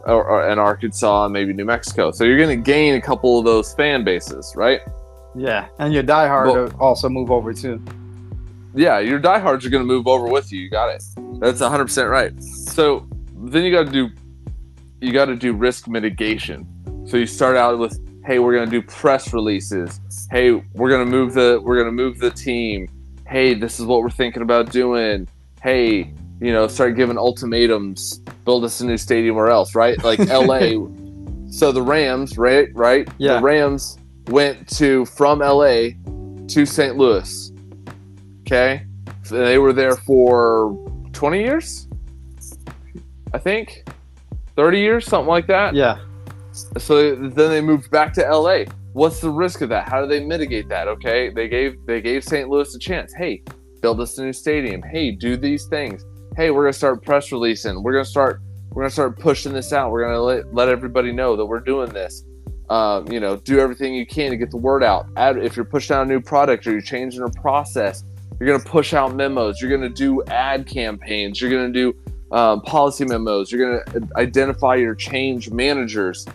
and Arkansas and maybe New Mexico. So you're gonna gain a couple of those fan bases, right? Yeah, and your diehard also move over too. Yeah, your diehards are gonna move over with you. You got it. That's 100% right. So then you got to do risk mitigation. So you start out with, hey, we're gonna do press releases. Hey, we're gonna move the team. Hey, this is what we're thinking about doing. Hey, start giving ultimatums. Build us a new stadium or else, right? Like LA. So the Rams, right? Yeah. The Rams went from LA to St. Louis. Okay, so they were there for 20 years, I think, 30 years, something like that. Yeah. So then they moved back to LA. What's the risk of that? How do they mitigate that? Okay, they gave St. Louis a chance. Hey, build us a new stadium. Hey, do these things. Hey, we're gonna start press releasing. We're gonna start pushing this out. We're gonna let everybody know that we're doing this. Do everything you can to get the word out. If you're pushing out a new product or you're changing a process, you're going to push out memos. You're going to do ad campaigns. You're going to do policy memos. You're going to identify your change managers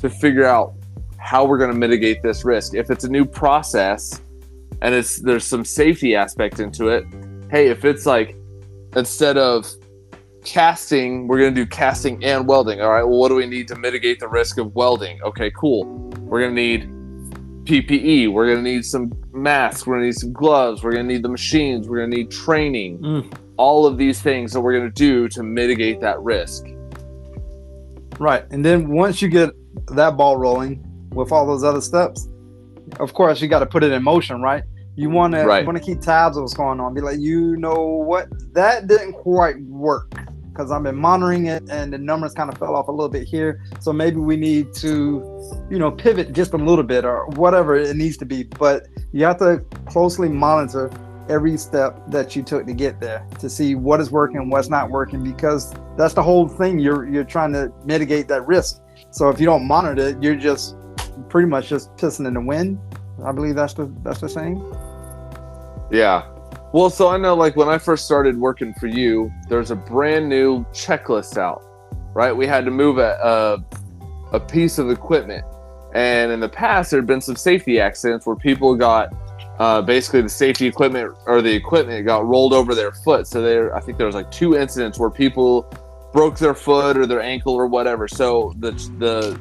to figure out how we're going to mitigate this risk. If it's a new process and there's some safety aspect into it, hey, if it's like instead of casting, we're going to do casting and welding. All right, well, what do we need to mitigate the risk of welding? Okay, cool. We're going to need PPE. We're going to need some masks. We're going to need some gloves. We're going to need the machines. We're going to need training. All of these things that we're going to do to mitigate that risk. Right. And then once you get that ball rolling with all those other steps, of course, you got to put it in motion, right? You want to keep tabs of what's going on. Be like, what? That didn't quite work because I've been monitoring it and the numbers kind of fell off a little bit here. So maybe we need to, pivot just a little bit or whatever it needs to be. But you have to closely monitor every step that you took to get there to see what is working, what's not working, because that's the whole thing. You're trying to mitigate that risk. So if you don't monitor it, you're just pretty much just pissing in the wind. I believe that's the saying. Yeah. Well, so I know, like when I first started working for you, there's a brand new checklist out, right? We had to move a piece of equipment, and in the past there had been some safety accidents where people got basically the safety equipment or the equipment got rolled over their foot. So I think there was like 2 incidents where people broke their foot or their ankle or whatever. So the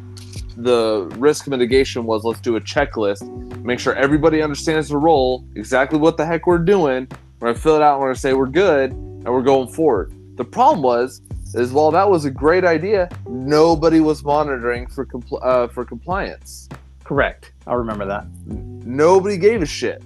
risk mitigation was, let's do a checklist, make sure everybody understands the role, exactly what the heck we're doing. We're gonna fill it out and we're gonna say we're good and we're going forward. The problem is while that was a great idea, nobody was monitoring for compliance. Correct. I remember that. Nobody gave a shit.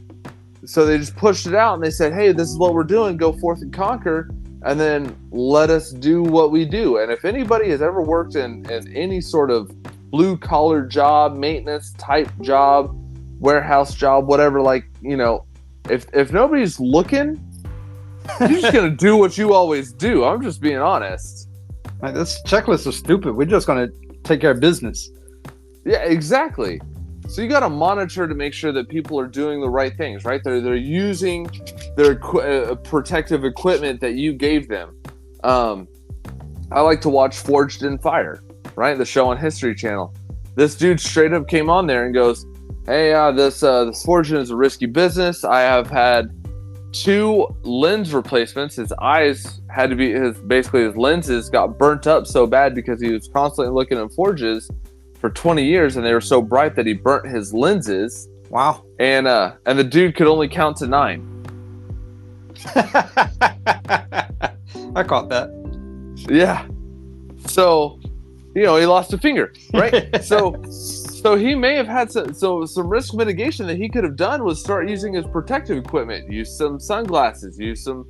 So they just pushed it out and they said, hey, this is what we're doing, go forth and conquer, and then let us do what we do. And if anybody has ever worked in any sort of blue collar job, maintenance type job, warehouse job, whatever, if nobody's looking, you're just gonna do what you always do. I'm just being honest. Like, this checklist is stupid. We're just gonna take care of business. Yeah, exactly. So you got to monitor to make sure that people are doing the right things, right? They're using their protective equipment that you gave them. I like to watch Forged in Fire, right? The show on History Channel. This dude straight up came on there and goes, hey, this forging is a risky business. I have had 2 lens replacements. His eyes had to be, his lenses got burnt up so bad because he was constantly looking at forges for 20 years and they were so bright that he burnt his lenses. Wow. And the dude could only count to 9. I caught that. Yeah. So, he lost a finger, right? So he may have had some risk mitigation that he could have done was start using his protective equipment, use some sunglasses, use some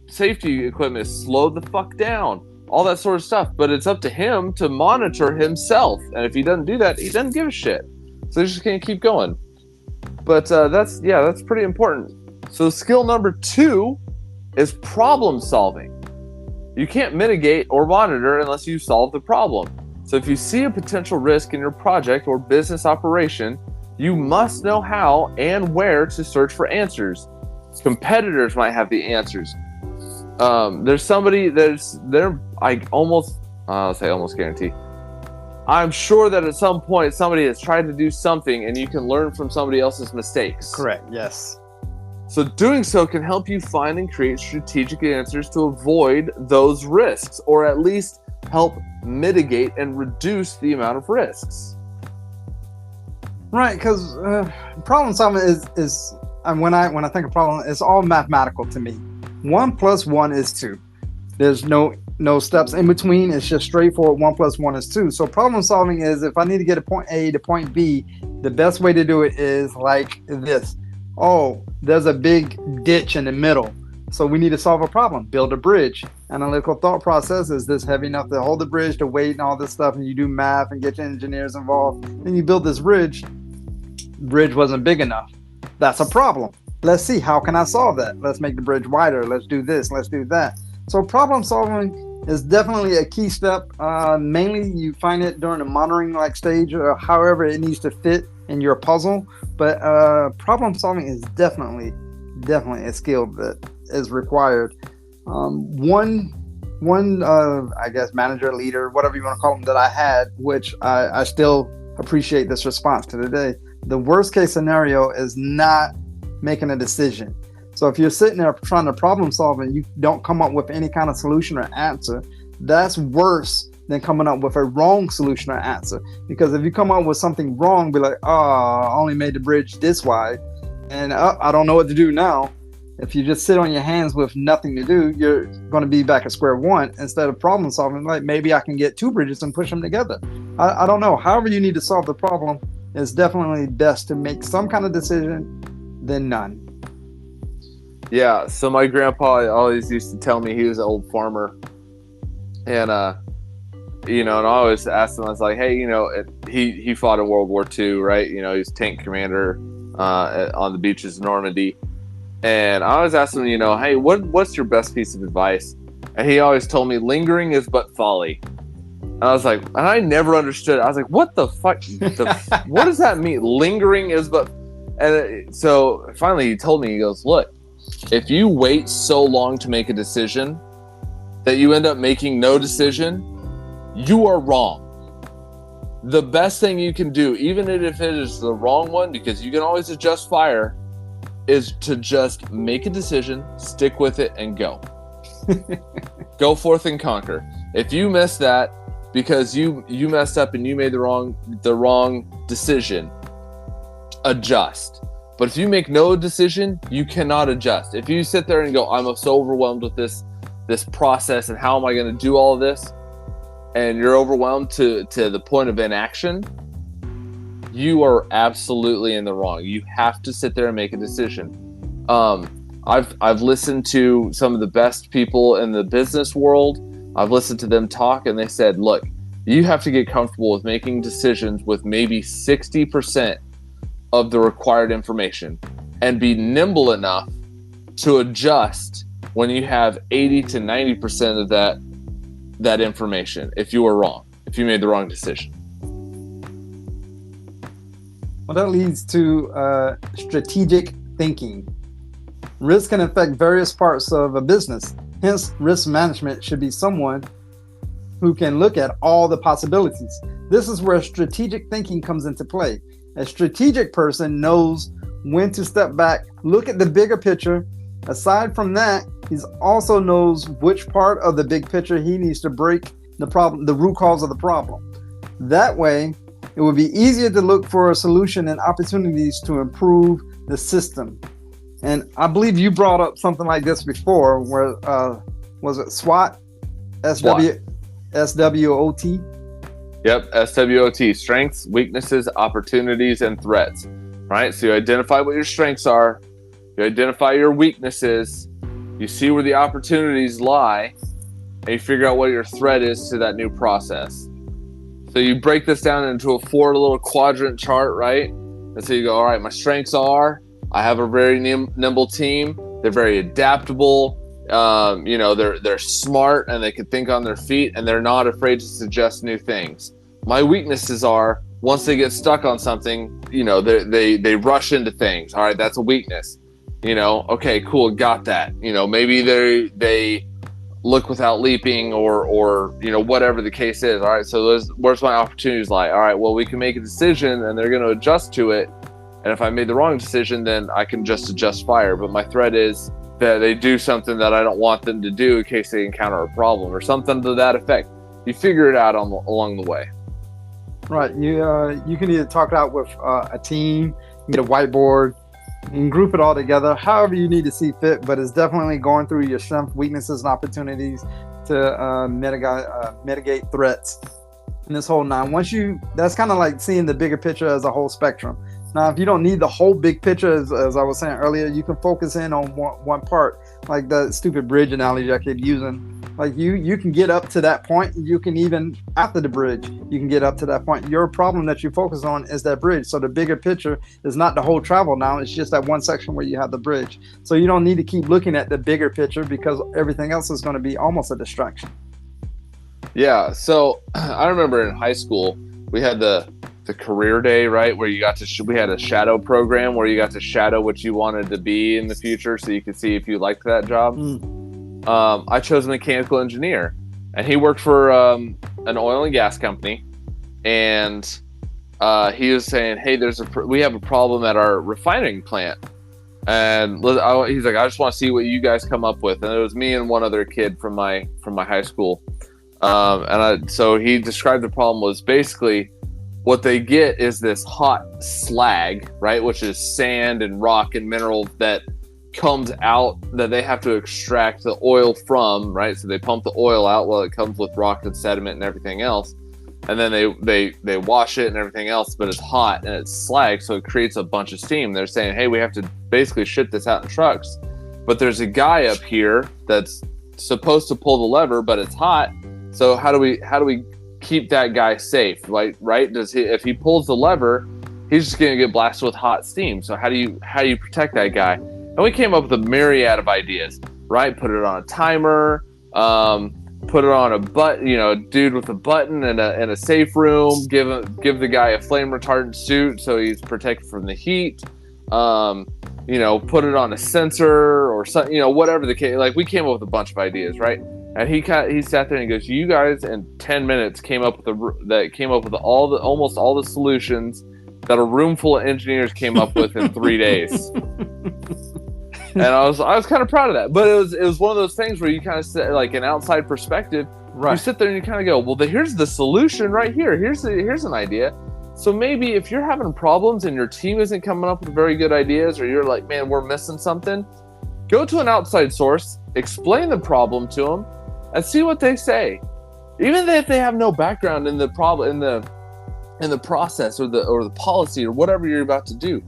safety equipment, slow the fuck down, all that sort of stuff. But it's up to him to monitor himself, and if he doesn't do that, he doesn't give a shit. So he's just gonna keep going. But that's pretty important. So skill number 2 is problem solving. You can't mitigate or monitor unless you solve the problem. So if you see a potential risk in your project or business operation, you must know how and where to search for answers. Competitors might have the answers. There's somebody I'll say almost guarantee. I'm sure that at some point somebody has tried to do something and you can learn from somebody else's mistakes. Correct, yes. So doing so can help you find and create strategic answers to avoid those risks, or at least help mitigate and reduce the amount of risks. Right, because problem solving is when I think of problem, it's all mathematical to me. 1 + 1 is 2. There's no steps in between. It's just straightforward. 1 + 1 is 2. So problem solving is, if I need to get a point A to point B, the best way to do it is like this. Oh, there's a big ditch in the middle, so we need to solve a problem. Build a bridge. Analytical thought process: is this heavy enough to hold the bridge, to weight and all this stuff? And you do math and get your engineers involved. Then you build this bridge. Bridge wasn't big enough. That's a problem. Let's see, how can I solve that? Let's make the bridge wider. Let's do this. Let's do that. So problem solving is definitely a key step. Mainly you find it during the monitoring stage, or however it needs to fit in your puzzle. But problem solving is definitely a skill that is required. One I guess manager, leader, whatever you want to call them, that I had, which I still appreciate this response to today. The worst case scenario is not making a decision. So if you're sitting there trying to problem solve and you don't come up with any kind of solution or answer, that's worse than coming up with a wrong solution or answer. Because if you come up with something wrong, be like, I only made the bridge this wide, and I don't know what to do now. If you just sit on your hands with nothing to do, you're going to be back at square one. Instead of problem solving, like, maybe I can get 2 bridges and push them together. I don't know. However you need to solve the problem, it's definitely best to make some kind of decision than none. Yeah, so my grandpa always used to tell me, he was an old farmer, and and I always asked him, I was like, hey, he fought in World War II, right? He was tank commander on the beaches of Normandy, and I always asked him, hey, what's your best piece of advice? And he always told me, lingering is but folly. And I was like, and I never understood. I was like, what the fuck? What does that mean? Lingering is but... And so finally he told me, he goes, look, if you wait so long to make a decision that you end up making no decision, you are wrong. The best thing you can do, even if it is the wrong one, because you can always adjust fire, is to just make a decision, stick with it, and go. Go forth and conquer. If you miss that because you messed up and you made the wrong decision, adjust. But if you make no decision, you cannot adjust. If you sit there and go, I'm so overwhelmed with this process, and how am I going to do all of this? And you're overwhelmed to the point of inaction, you are absolutely in the wrong. You have to sit there and make a decision. I've listened to some of the best people in the business world. I've listened to them talk, and they said, look, you have to get comfortable with making decisions with maybe 60% of the required information, and be nimble enough to adjust when you have 80 to 90% of that information, if you were wrong, if you made the wrong decision. Well, that leads to strategic thinking. Risk can affect various parts of a business. Hence, risk management should be someone who can look at all the possibilities. This is where strategic thinking comes into play. A strategic person knows when to step back, look at the bigger picture. Aside from that, he also knows which part of the big picture he needs to break the problem, the root cause of the problem. That way, it would be easier to look for a solution and opportunities to improve the system. And I believe you brought up something like this before, where was it SWOT? SWOT. Yep, SWOT, strengths, weaknesses, opportunities, and threats. Right? So you identify what your strengths are, you identify your weaknesses, you see where the opportunities lie, and you figure out what your threat is to that new process. So you break this down into a 4 little quadrant chart, right? And so you go, all right, my strengths are, I have a very nimble team, they're very adaptable, they're smart and they can think on their feet, and they're not afraid to suggest new things. My weaknesses are, once they get stuck on something, they rush into things. All right, that's a weakness. Okay, cool, got that. Maybe they look without leaping or whatever the case is. All right, so where's my opportunities lie? All right, well, we can make a decision and they're going to adjust to it. And if I made the wrong decision, then I can just adjust fire. But my threat is that they do something that I don't want them to do in case they encounter a problem or something to that effect. You figure it out along the way. Right. You can either talk it out with a team, get a whiteboard, and group it all together, however you need to see fit. But it's definitely going through your strengths, weaknesses, and opportunities to mitigate threats. And this whole nine. That's kind of like seeing the bigger picture as a whole spectrum. Now, if you don't need the whole big picture, as I was saying earlier, you can focus in on one part, like the stupid bridge analogy I keep using. Like you can get up to that point. You can even, after the bridge, you can get up to that point. Your problem that you focus on is that bridge. So the bigger picture is not the whole travel now. It's just that one section where you have the bridge. So you don't need to keep looking at the bigger picture because everything else is going to be almost a distraction. Yeah. So I remember in high school, we had the career day, right? Where you got to, we had a shadow program where you got to shadow what you wanted to be in the future so you could see if you liked that job. I chose a mechanical engineer, and he worked for an oil and gas company. And he was saying, hey, we have a problem at our refining plant. And he's like, I just want to see what you guys come up with. And it was me and one other kid from my high school. So he described the problem was basically what they get is this hot slag, right? Which is sand and rock and mineral that comes out that they have to extract the oil from, right? So they pump the oil out while it comes with rock and sediment and everything else. And then they wash it and everything else, but it's hot and it's slag, so it creates a bunch of steam. They're saying, hey, we have to basically ship this out in trucks. But there's a guy up here that's supposed to pull the lever, but it's hot. So how do we keep that guy safe, right? If he pulls the lever, he's just going to get blasted with hot steam. So how do you protect that guy? And we came up with a myriad of ideas, right? Put it on a timer, put it on a dude with a button in a safe room, give the guy a flame retardant suit so he's protected from the heat. Put it on a sensor or something, whatever the case. Like, we came up with a bunch of ideas, right? And he sat there and he goes, "You guys in 10 minutes came up with almost all the solutions that a room full of engineers came up with in 3 days." And I was kind of proud of that. But it was one of those things where you kind of sit, like, an outside perspective. Right. You sit there and you kind of go, "Well, here's the solution right here. Here's an idea." So maybe if you're having problems and your team isn't coming up with very good ideas, or you're like, "Man, we're missing something," go to an outside source, explain the problem to them, and see what they say. Even if they have no background in the problem, in the process or the policy or whatever you're about to do,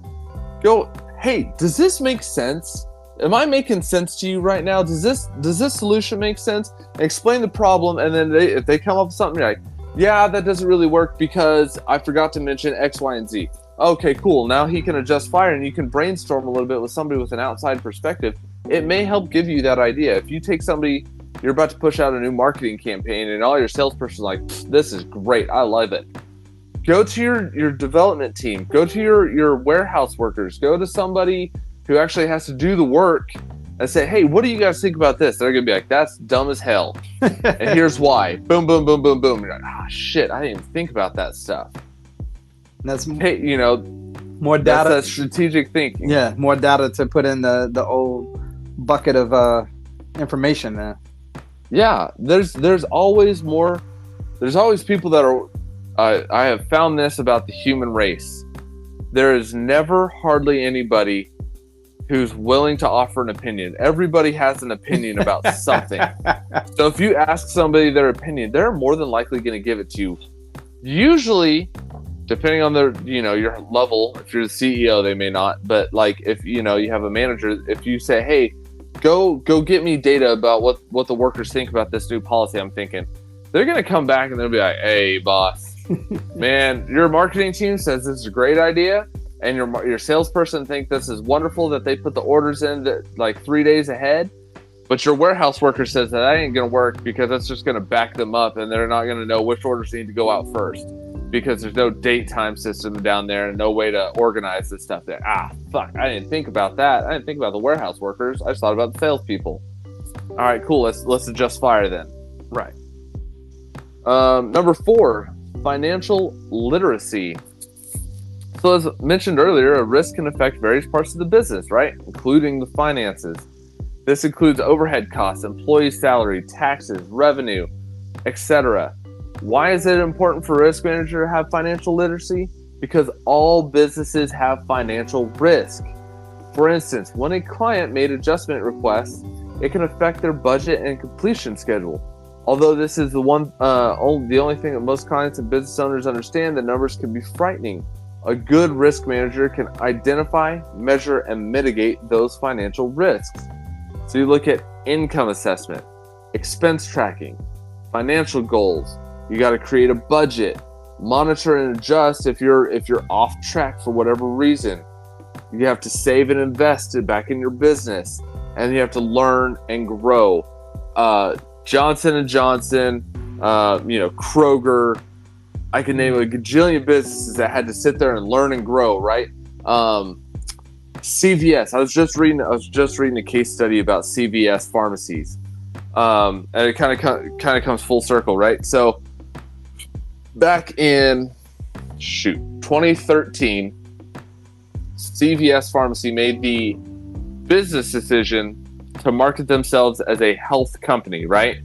go, "Hey, does this make sense? Am I making sense to you right now? Does this solution make sense?" And explain the problem, and then if they come up with something, you're like, "Yeah, that doesn't really work because I forgot to mention X, Y, and Z." Okay, cool. Now he can adjust fire, and you can brainstorm a little bit with somebody with an outside perspective. It may help give you that idea. If you take somebody, you're about to push out a new marketing campaign, and all your salesperson's like, "This is great. I love it." Go to your development team. Go to your warehouse workers. Go to somebody who actually has to do the work and say, "Hey, what do you guys think about this?" They're going to be like, "That's dumb as hell. And here's why." Boom, boom, boom, boom, boom. You're like, "Ah, shit, I didn't even think about that stuff." That's more data. That's strategic thinking. Yeah, more data to put in the old bucket of information there. Yeah, there's always more. There's always people that are. I have found this about the human race. There is never hardly anybody who's willing to offer an opinion. Everybody has an opinion about something. So if you ask somebody their opinion, they're more than likely going to give it to you Usually, depending on their, your level, if you're the CEO, they may not. But like if you have a manager, if you say, hey, go get me data about what the workers think about this new policy I'm thinking, they're gonna come back and they'll be like, hey, boss, man, your marketing team says this is a great idea, and your salesperson think this is wonderful that they put the orders in like 3 days ahead, but your warehouse worker says that ain't gonna work because that's just gonna back them up, and they're not gonna know which orders need to go out first because there's no date time system down there and no way to organize this stuff there. Fuck, I didn't think about that. I didn't think about the warehouse workers. I just thought about the salespeople. All right, cool. Let's adjust fire then. Right. Number 4, financial literacy. So as mentioned earlier, a risk can affect various parts of the business, right? Including the finances. This includes overhead costs, employee salary, taxes, revenue, etc. Why is it important for a risk manager to have financial literacy? Because all businesses have financial risk. For instance, when a client made adjustment requests, it can affect their budget and completion schedule. Although this is the only thing that most clients and business owners understand, the numbers can be frightening. A good risk manager can identify, measure, and mitigate those financial risks. So you look at income assessment, expense tracking, financial goals. You got to create a budget, monitor and adjust if you're off track for whatever reason. You have to save and invest it back in your business, and you have to learn and grow. Johnson & Johnson, Kroger. I can name a gajillion businesses that had to sit there and learn and grow, right? CVS. I was just reading a case study about CVS pharmacies, and it kind of comes full circle, right? So back in 2013, CVS Pharmacy made the business decision to market themselves as a health company, right?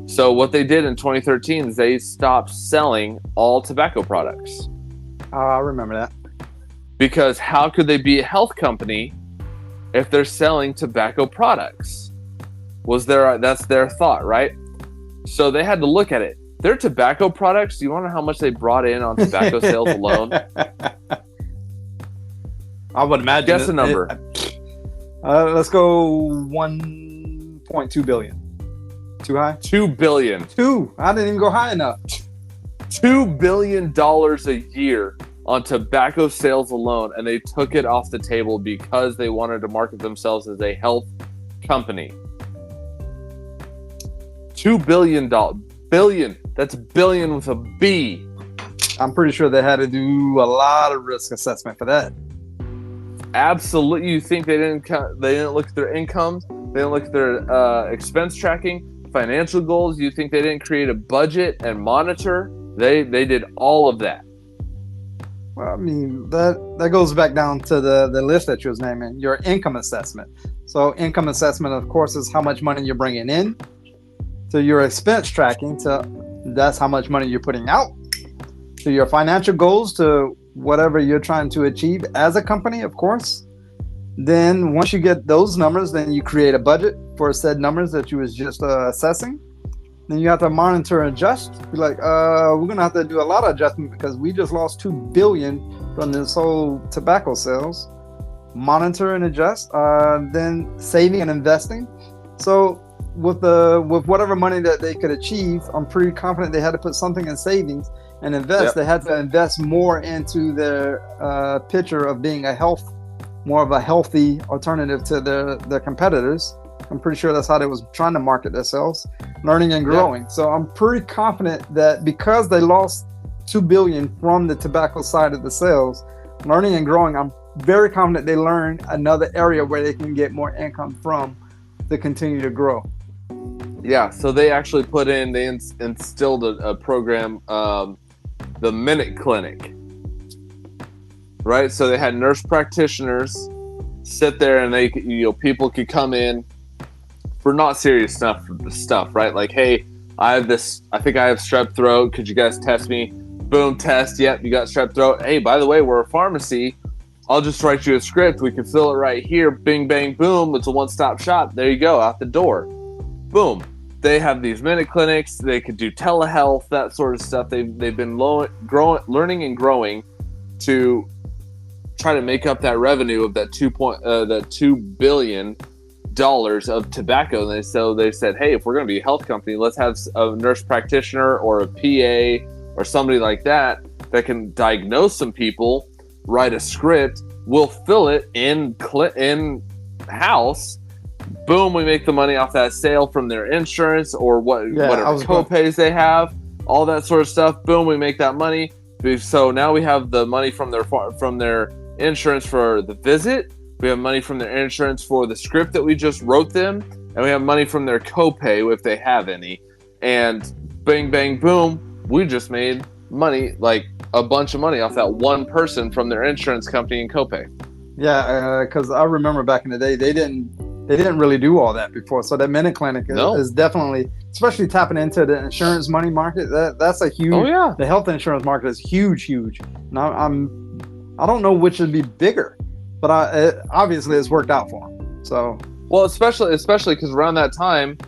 So what they did in 2013 is they stopped selling all tobacco products. Oh, I remember that. Because how could they be a health company if they're selling tobacco products? That's their thought, right? So they had to look at it. Their tobacco products, do you want to know how much they brought in on tobacco sales alone? I would imagine. Guess a number. Let's go 1.2 billion. Too high? 2 billion. I didn't even go high enough. $2 billion a year on tobacco sales alone, and they took it off the table because they wanted to market themselves as a health company. $2 billion. Billion. That's billion with a B. I'm pretty sure they had to do a lot of risk assessment for that. Absolutely. You think they didn't look at their incomes? They didn't look at their expense tracking, financial goals? You think they didn't create a budget and monitor? They did all of that. Well, I mean, that goes back down to the list that you was naming, your income assessment. So income assessment, of course, is how much money you're bringing in. So your expense tracking, that's how much money you're putting out. So your financial goals, to whatever you're trying to achieve as a company, of course. Then once you get those numbers, then you create a budget for said numbers that you was just assessing. Then you have to monitor and adjust. Be like, we're gonna have to do a lot of adjustment because we just lost $2 billion from this whole tobacco sales. Monitor and adjust. Then saving and investing. So with whatever money that they could achieve, I'm pretty confident they had to put something in savings and invest. Yep. They had to invest more into their picture of being more of a healthy alternative to their competitors. I'm pretty sure that's how they was trying to market themselves, learning and growing. Yeah. So I'm pretty confident that because they lost $2 billion from the tobacco side of the sales, learning and growing, I'm very confident they learned another area where they can get more income from to continue to grow. Yeah, so they actually they instilled a program, the Minute Clinic, right? So they had nurse practitioners sit there, and people could come in for not serious stuff, right? Like, hey, I think I have strep throat. Could you guys test me? Boom, test. Yep, you got strep throat. Hey, by the way, we're a pharmacy. I'll just write you a script. We can fill it right here. Bing, bang, boom. It's a one-stop shop. There you go, out the door. Boom. they have these minute clinics. They could do telehealth, that sort of stuff. They've been learning and growing to try to make up that revenue of that $2 billion of tobacco. And they said, hey, if we're going to be a health company, let's have a nurse practitioner or a PA or somebody like that can diagnose some people, write a script. We'll fill it in house. Boom, we make the money off that sale from their insurance or whatever co-pays they have, all that sort of stuff. Boom, we make that money. So now we have the money from their insurance for the visit. We have money from their insurance for the script that we just wrote them, and we have money from their co-pay if they have any. And bang, bang, boom, we just made money, like a bunch of money off that one person from their insurance company and co-pay. Yeah, because I remember back in the day, they didn't really do all that before. So that minute clinic is definitely, especially tapping into the insurance money market. That's a huge. Oh yeah. The health insurance market is huge. Now I don't know which would be bigger, but obviously it's worked out for them. So well, especially because around that time,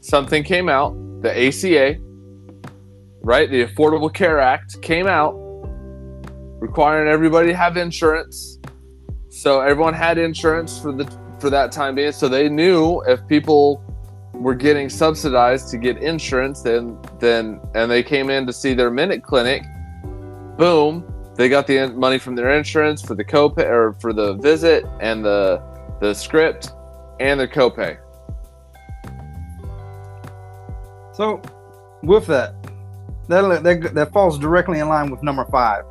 something came out, the ACA, right? The Affordable Care Act came out, requiring everybody to have insurance. So everyone had insurance for that time being. So they knew if people were getting subsidized to get insurance, then and they came in to see their minute clinic, boom, they got the money from their insurance for the copay or for the visit and the script and the copay. So with that falls directly in line with number 5,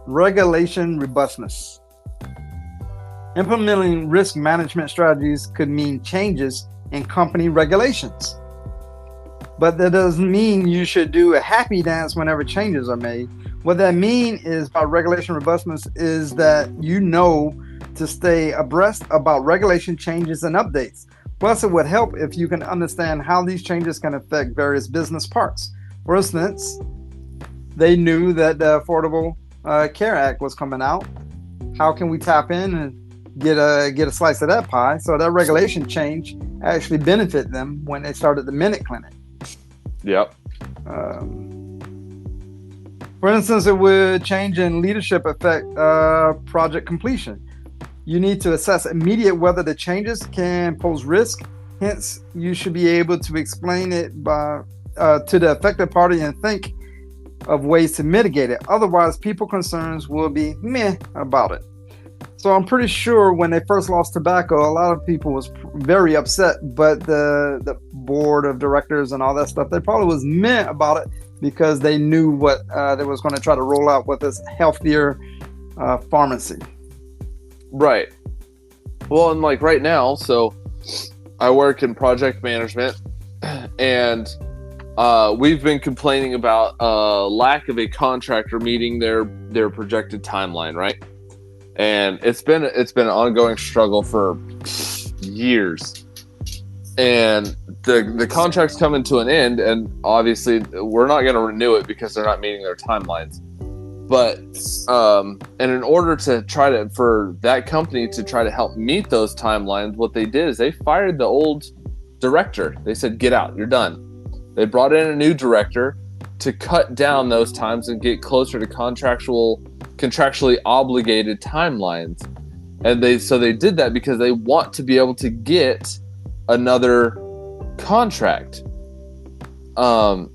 regulation robustness. Implementing risk management strategies could mean changes in company regulations. But that doesn't mean you should do a happy dance whenever changes are made. What that means is by regulation robustness is that you know to stay abreast about regulation changes and updates. Plus, it would help if you can understand how these changes can affect various business parts. For instance, they knew that the Affordable Care Act was coming out. How can we tap in and get a slice of that pie? So that regulation change actually benefit them when they started the minute clinic. Yep. For instance, it would change in leadership affect project completion. You need to assess immediate whether the changes can pose risk. Hence, you should be able to explain it to the affected party and think of ways to mitigate it. Otherwise, people concerns will be meh about it. So I'm pretty sure when they first lost tobacco, a lot of people was very upset, but the board of directors and all that stuff, they probably was meh about it because they knew what they was going to try to roll out with this healthier pharmacy. Right. Well, and like right now, so I work in project management, and we've been complaining about lack of a contractor meeting their projected timeline, right? And it's been an ongoing struggle for years. And the contract's coming to an end, and obviously we're not going to renew it because they're not meeting their timelines. But and in order to for that company to try to help meet those timelines, what they did is they fired the old director. They said, "Get out, you're done." They brought in a new director to cut down those times and get closer to contractually obligated timelines. And they did that because they want to be able to get another contract. So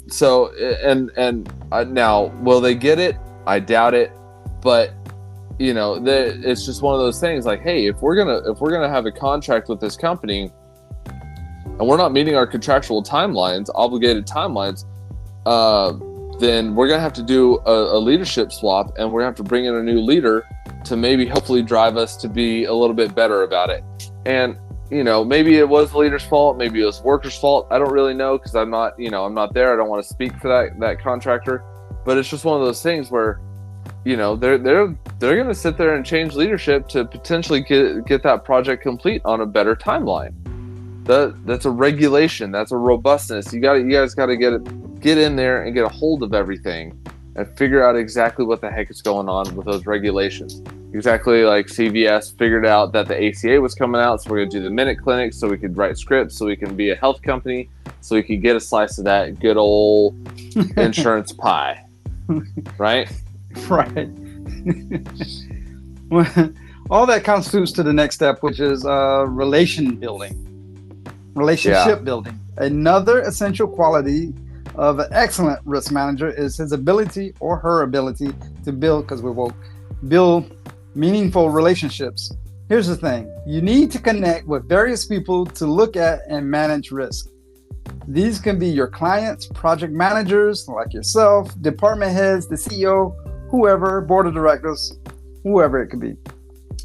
now, will they get it? I doubt it. But you know, it's just one of those things. Like, hey, if we're gonna have a contract with this company, and we're not meeting our contractual timelines, obligated timelines, then we're gonna have to do a leadership swap, and we're gonna have to bring in a new leader to maybe hopefully drive us to be a little bit better about it. And you know, maybe it was the leader's fault, maybe it was worker's fault. I don't really know because I'm not there. I don't want to speak for that contractor. But it's just one of those things where, you know, they're gonna sit there and change leadership to potentially get that project complete on a better timeline. That's a regulation. That's a robustness. You guys got to get in there and get a hold of everything and figure out exactly what the heck is going on with those regulations. Exactly like CVS figured out that the ACA was coming out, so we're going to do the minute clinic so we could write scripts, so we can be a health company, so we could get a slice of that good old insurance pie, right? Right. Well, all that constitutes to the next step, which is relationship building. Another essential quality of an excellent risk manager is his ability or her ability to build, because we're woke, build meaningful relationships. Here's the thing. You need to connect with various people to look at and manage risk. These can be your clients, project managers like yourself, department heads, the CEO, whoever, board of directors, whoever it could be.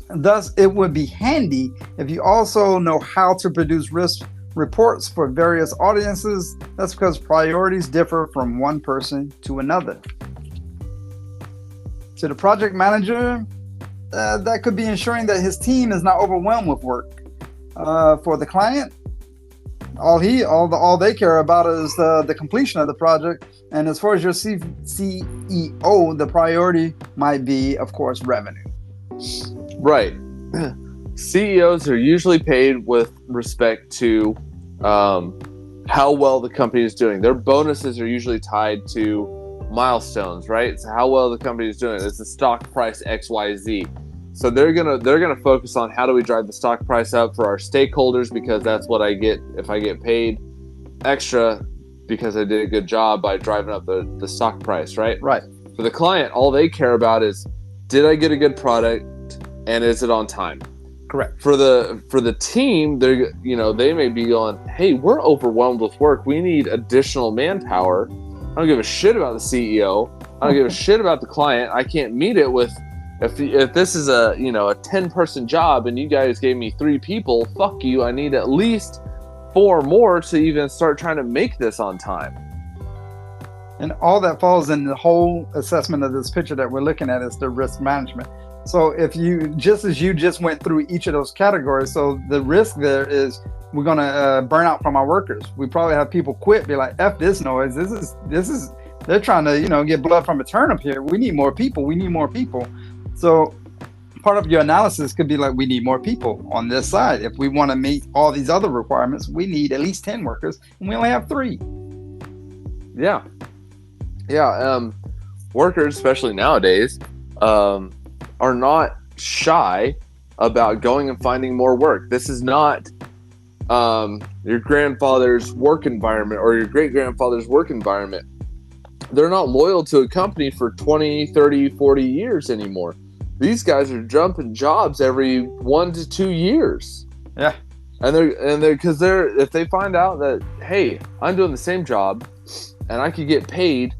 Thus, it would be handy if you also know how to produce risk reports for various audiences. That's because priorities differ from one person to another. To the project manager, that could be ensuring that his team is not overwhelmed with work. For the client, all they care about is the completion of the project. And as far as your CEO, the priority might be, of course, revenue. Right. CEOs are usually paid with respect to how well the company is doing. Their bonuses are usually tied to milestones, right? So how well the company is doing. It's the stock price XYZ. So they're gonna focus on how do we drive the stock price up for our stakeholders, because that's what I get if I get paid extra because I did a good job by driving up the stock price, right? Right. For the client, all they care about is, did I get a good product and is it on time? Correct. For the team, they may be going, hey, we're overwhelmed with work. We need additional manpower. I don't give a shit about the CEO. I don't give a shit about the client. I can't meet it with, if this is a 10-person job and you guys gave me 3 people, fuck you. I need at least 4 more to even start trying to make this on time. And all that falls in the whole assessment of this picture that we're looking at is the risk management. So if you just went through each of those categories, so the risk there is we're going to burn out from our workers. We probably have people quit, be like, F this noise. This is, they're trying to, get blood from a turnip here. We need more people. So part of your analysis could be like, we need more people on this side. If we want to meet all these other requirements, we need at least 10 workers, and we only have 3. Yeah. Workers, especially nowadays, are not shy about going and finding more work. This is not your grandfather's work environment or your great-grandfather's work environment. They're not loyal to a company for 20, 30, 40 years anymore. These guys are jumping jobs every 1 to 2 years. Yeah. And if they find out that, hey, I'm doing the same job and I could get paid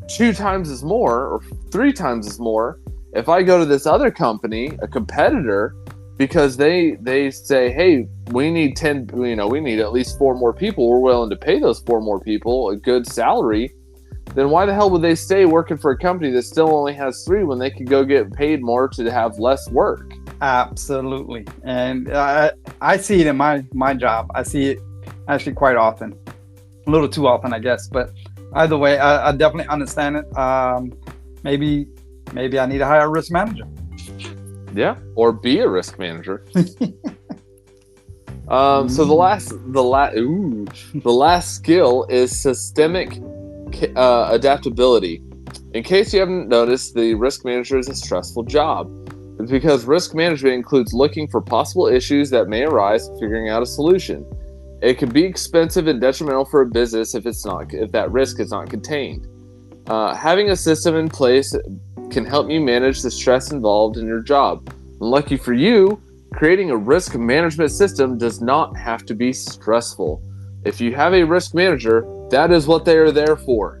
2 times as more or 3 times as more if I go to this other company, a competitor, because they say, hey, we need we need at least 4 more people. We're willing to pay those 4 more people a good salary. Then why the hell would they stay working for a company that still only has 3 when they could go get paid more to have less work? Absolutely. And I see it in my job. I see it actually quite often, a little too often, I guess. But either way, I definitely understand it. Maybe I need to hire a risk manager. Yeah, or be a risk manager. So the last skill is systemic adaptability. In case you haven't noticed, the risk manager is a stressful job. It's because risk management includes looking for possible issues that may arise and figuring out a solution. It can be expensive and detrimental for a business if that risk is not contained. Having a system in place can help you manage the stress involved in your job. And lucky for you, creating a risk management system does not have to be stressful. If you have a risk manager, that is what they are there for.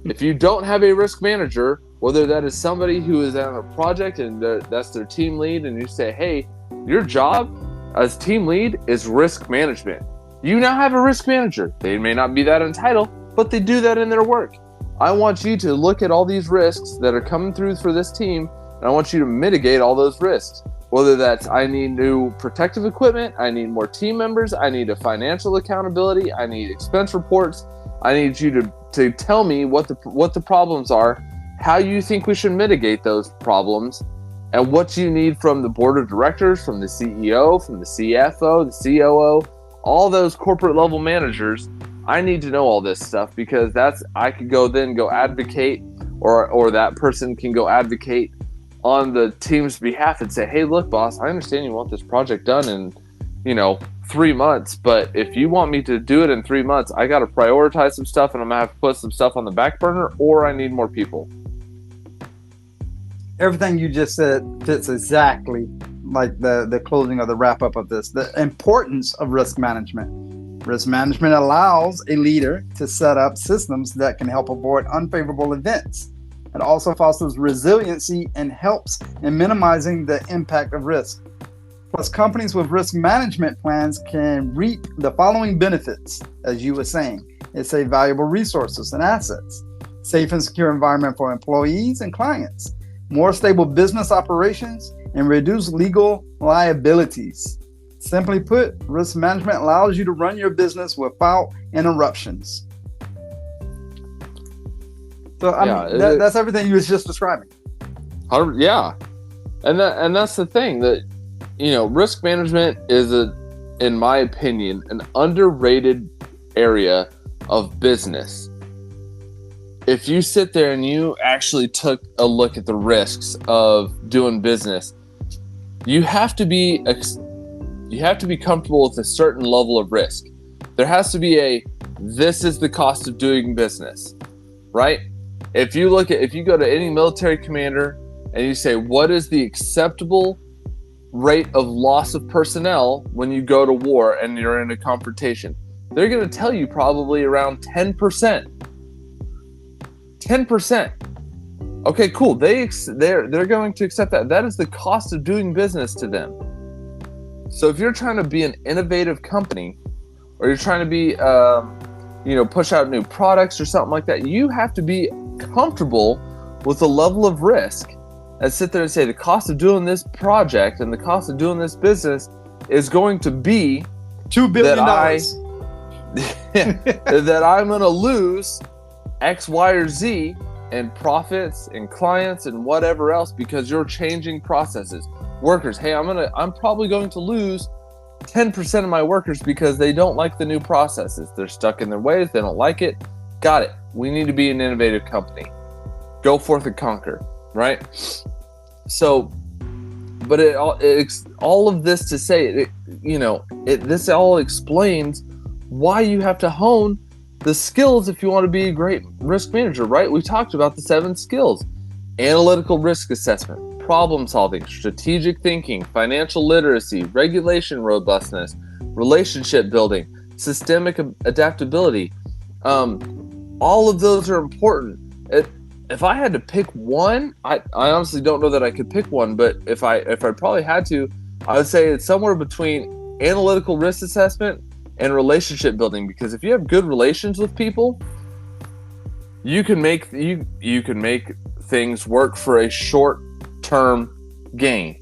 If you don't have a risk manager, whether that is somebody who is on a project and that's their team lead, and you say, hey, your job as team lead is risk management. You now have a risk manager. They may not be that entitled, but they do that in their work. I want you to look at all these risks that are coming through for this team, and I want you to mitigate all those risks. Whether that's I need new protective equipment, I need more team members, I need a financial accountability, I need expense reports. I need you to tell me what the problems are, how you think we should mitigate those problems, and what you need from the board of directors, from the CEO, from the CFO, the COO. all those corporate level managers, I need to know all this stuff, because I could go advocate, or that person can go advocate on the team's behalf and say, hey, look, boss, I understand you want this project done in, 3 months, but if you want me to do it in 3 months, I got to prioritize some stuff, and I'm going to have to put some stuff on the back burner, or I need more people. Everything you just said fits exactly like the closing of the wrap up of this. The importance of risk management. Risk management allows a leader to set up systems that can help avoid unfavorable events. It also fosters resiliency and helps in minimizing the impact of risk. Plus, companies with risk management plans can reap the following benefits, as you were saying. It saves valuable resources and assets, safe and secure environment for employees and clients, more stable business operations, and reduce legal liabilities. Simply put, risk management allows you to run your business without interruptions. So that's everything you was just describing. Yeah, and that's the thing, that risk management is in my opinion, an underrated area of business. If you sit there and you actually took a look at the risks of doing business, you have to be comfortable with a certain level of risk. There has to be this is the cost of doing business, right? If you go to any military commander and you say, what is the acceptable rate of loss of personnel when you go to war and you're in a confrontation, they're going to tell you probably around 10%. 10%. Okay, cool. They're going to accept that. That is the cost of doing business to them. So if you're trying to be an innovative company, or you're trying to be, push out new products or something like that, you have to be comfortable with the level of risk and sit there and say the cost of doing this project and the cost of doing this business is going to be $2 billion. That I'm going to lose X, Y, or Z in profits and clients and whatever else, because you're changing processes. Workers, hey, I'm probably going to lose 10% of my workers because they don't like the new processes. They're stuck in their ways. They don't like it. Got it. We need to be an innovative company. Go forth and conquer, right? So, but it's all of this to say, this all explains why you have to hone the skills if you want to be a great risk manager, right? We talked about the 7 skills: analytical risk assessment, problem solving, strategic thinking, financial literacy, regulation robustness, relationship building, systemic adaptability. All of those are important. If I had to pick one, I honestly don't know that I could pick one, but if I probably had to, I would say it's somewhere between analytical risk assessment and relationship building, because if you have good relations with people, you can make things work for a short-term gain.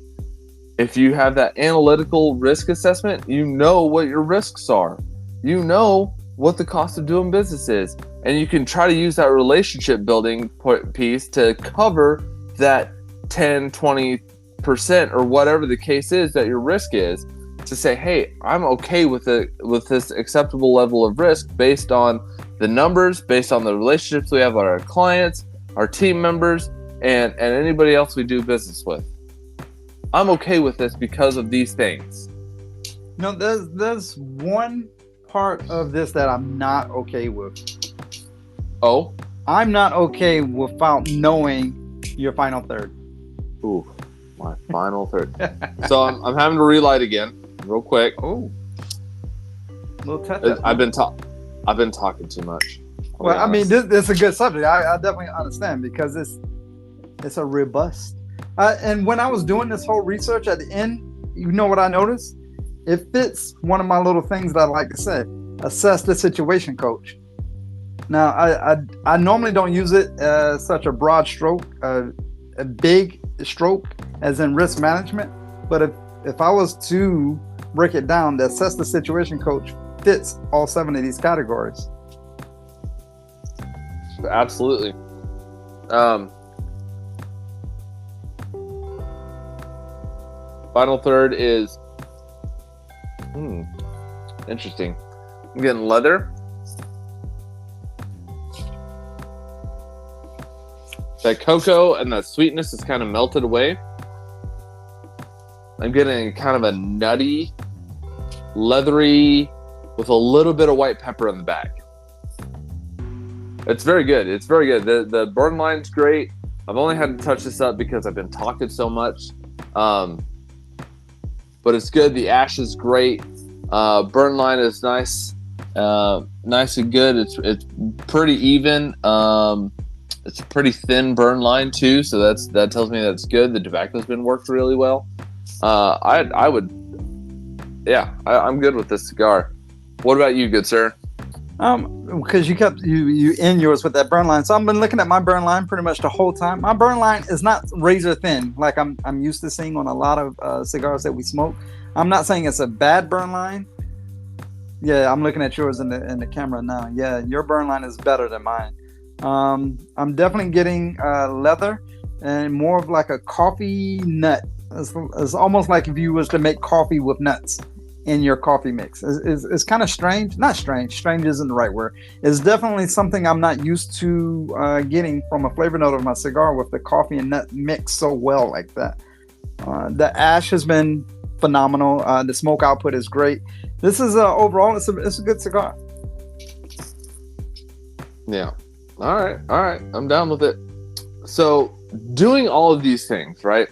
If you have that analytical risk assessment, you know what your risks are. You know what the cost of doing business is, and you can try to use that relationship building piece to cover that 10-20% or whatever the case is that your risk is, to say, hey, I'm okay with this acceptable level of risk based on the numbers, based on the relationships we have with our clients, our team members, and anybody else we do business with. I'm okay with this because of these things. There's one part of this that I'm not okay with. Oh? I'm not okay without knowing your final third. Ooh, my final third. So I'm having to relight again. Real quick. Oh, I've been talking too much. Well, I mean, this is a good subject. I definitely understand, because it's a robust. And when I was doing this whole research at the end, you know what I noticed? It fits one of my little things that I like to say: assess the situation, coach. Now, I normally don't use it as such a broad stroke, a big stroke, as in risk management. But if I was to break it down, the assess the situation coach fits all 7 of these categories. Absolutely. Final third is Interesting. I'm getting leather. That cocoa and that sweetness is kind of melted away. I'm getting kind of a nutty, leathery, with a little bit of white pepper in the back. It's very good. It's very good. The burn line's great. I've only had to touch this up because I've been talking so much. But it's good. The ash is great. Burn line is nice. Nice and good. It's pretty even. It's a pretty thin burn line too, so that tells me that's good. The tobacco's been worked really well. I'm good with this cigar. What about you, good sir? Because you end yours with that burn line, so I've been looking at my burn line pretty much the whole time. My burn line is not razor thin like I'm used to seeing on a lot of cigars that we smoke. I'm not saying it's a bad burn line. Yeah, I'm looking at yours in the camera now. Yeah, your burn line is better than mine. I'm definitely getting leather and more of like a coffee nut. It's almost like if you was to make coffee with nuts in your coffee mix. It's kind of strange. Not strange. Strange isn't the right word. It's definitely something I'm not used to getting from a flavor note of my cigar with the coffee and nut mix so well like that. The ash has been phenomenal. The smoke output is great. This is overall, it's a good cigar. Yeah. All right. I'm down with it. So doing all of these things, right?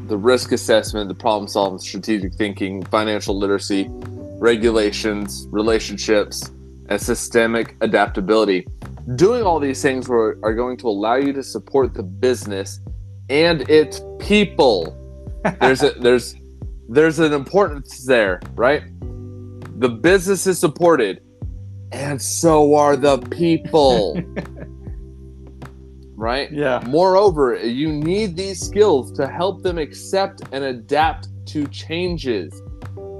The risk assessment, the problem solving, strategic thinking, financial literacy, regulations, relationships, and systemic adaptability. Doing all these things are going to allow you to support the business and its people. There's an importance there, right? The business is supported, and so are the people. Right? Yeah. Moreover, you need these skills to help them accept and adapt to changes,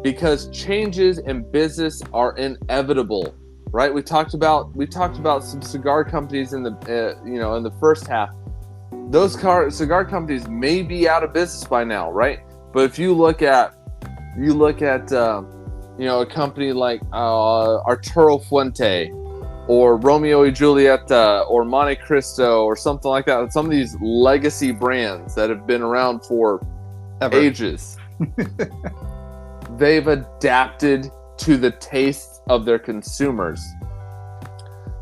because changes in business are inevitable, right? We talked about some cigar companies in the in the first half. Those cigar companies may be out of business by now, right? But if you look at a company like Arturo Fuente, or Romeo y Julieta, or Monte Cristo, or something like that. Some of these legacy brands that have been around for ages. They've adapted to the tastes of their consumers.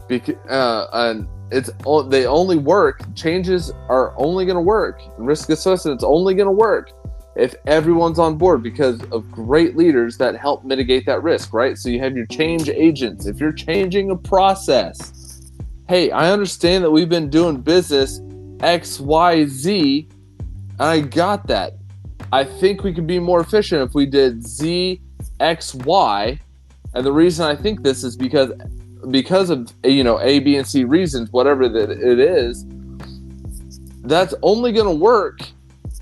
And they only work. Changes are only going to work. Risk assessment is only going to work if everyone's on board, because of great leaders that help mitigate that risk, right? So you have your change agents. If you're changing a process, hey, I understand that we've been doing business X, Y, Z, and I got that. I think we could be more efficient if we did Z, X, Y, and the reason I think this is because of A, B, and C reasons, whatever that it is. That's only going to work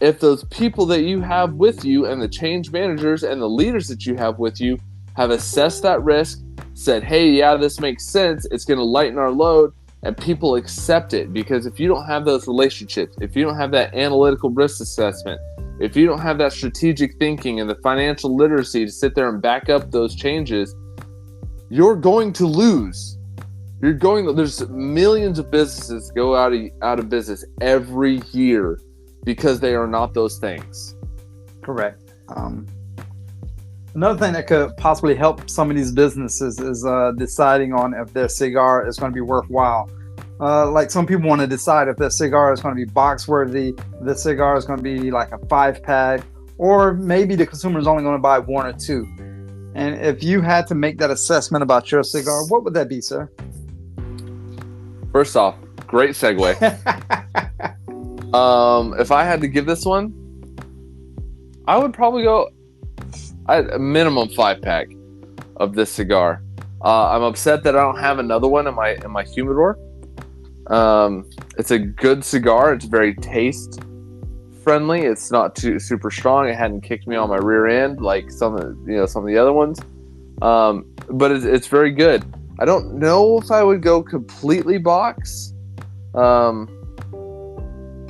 if those people that you have with you and the change managers and the leaders that you have with you have assessed that risk, said, hey, yeah, this makes sense, it's going to lighten our load, and people accept it. Because if you don't have those relationships, if you don't have that analytical risk assessment, if you don't have that strategic thinking and the financial literacy to sit there and back up those changes, you're going to lose. There's millions of businesses go out of business every year because they are not those things. Correct. Another thing that could possibly help some of these businesses is deciding on if their cigar is going to be worthwhile. Like some people want to decide if their cigar is going to be box worthy, if the cigar is going to be like a 5-pack, or maybe the consumer is only going to buy 1 or 2. And if you had to make that assessment about your cigar, what would that be, sir? First off, great segue. If I had to give this one, I would probably go a minimum 5-pack of this cigar. I'm upset that I don't have another one in my humidor. It's a good cigar. It's very taste friendly. It's not too super strong. It hadn't kicked me on my rear end like some of the other ones. But it's very good. I don't know if I would go completely box. But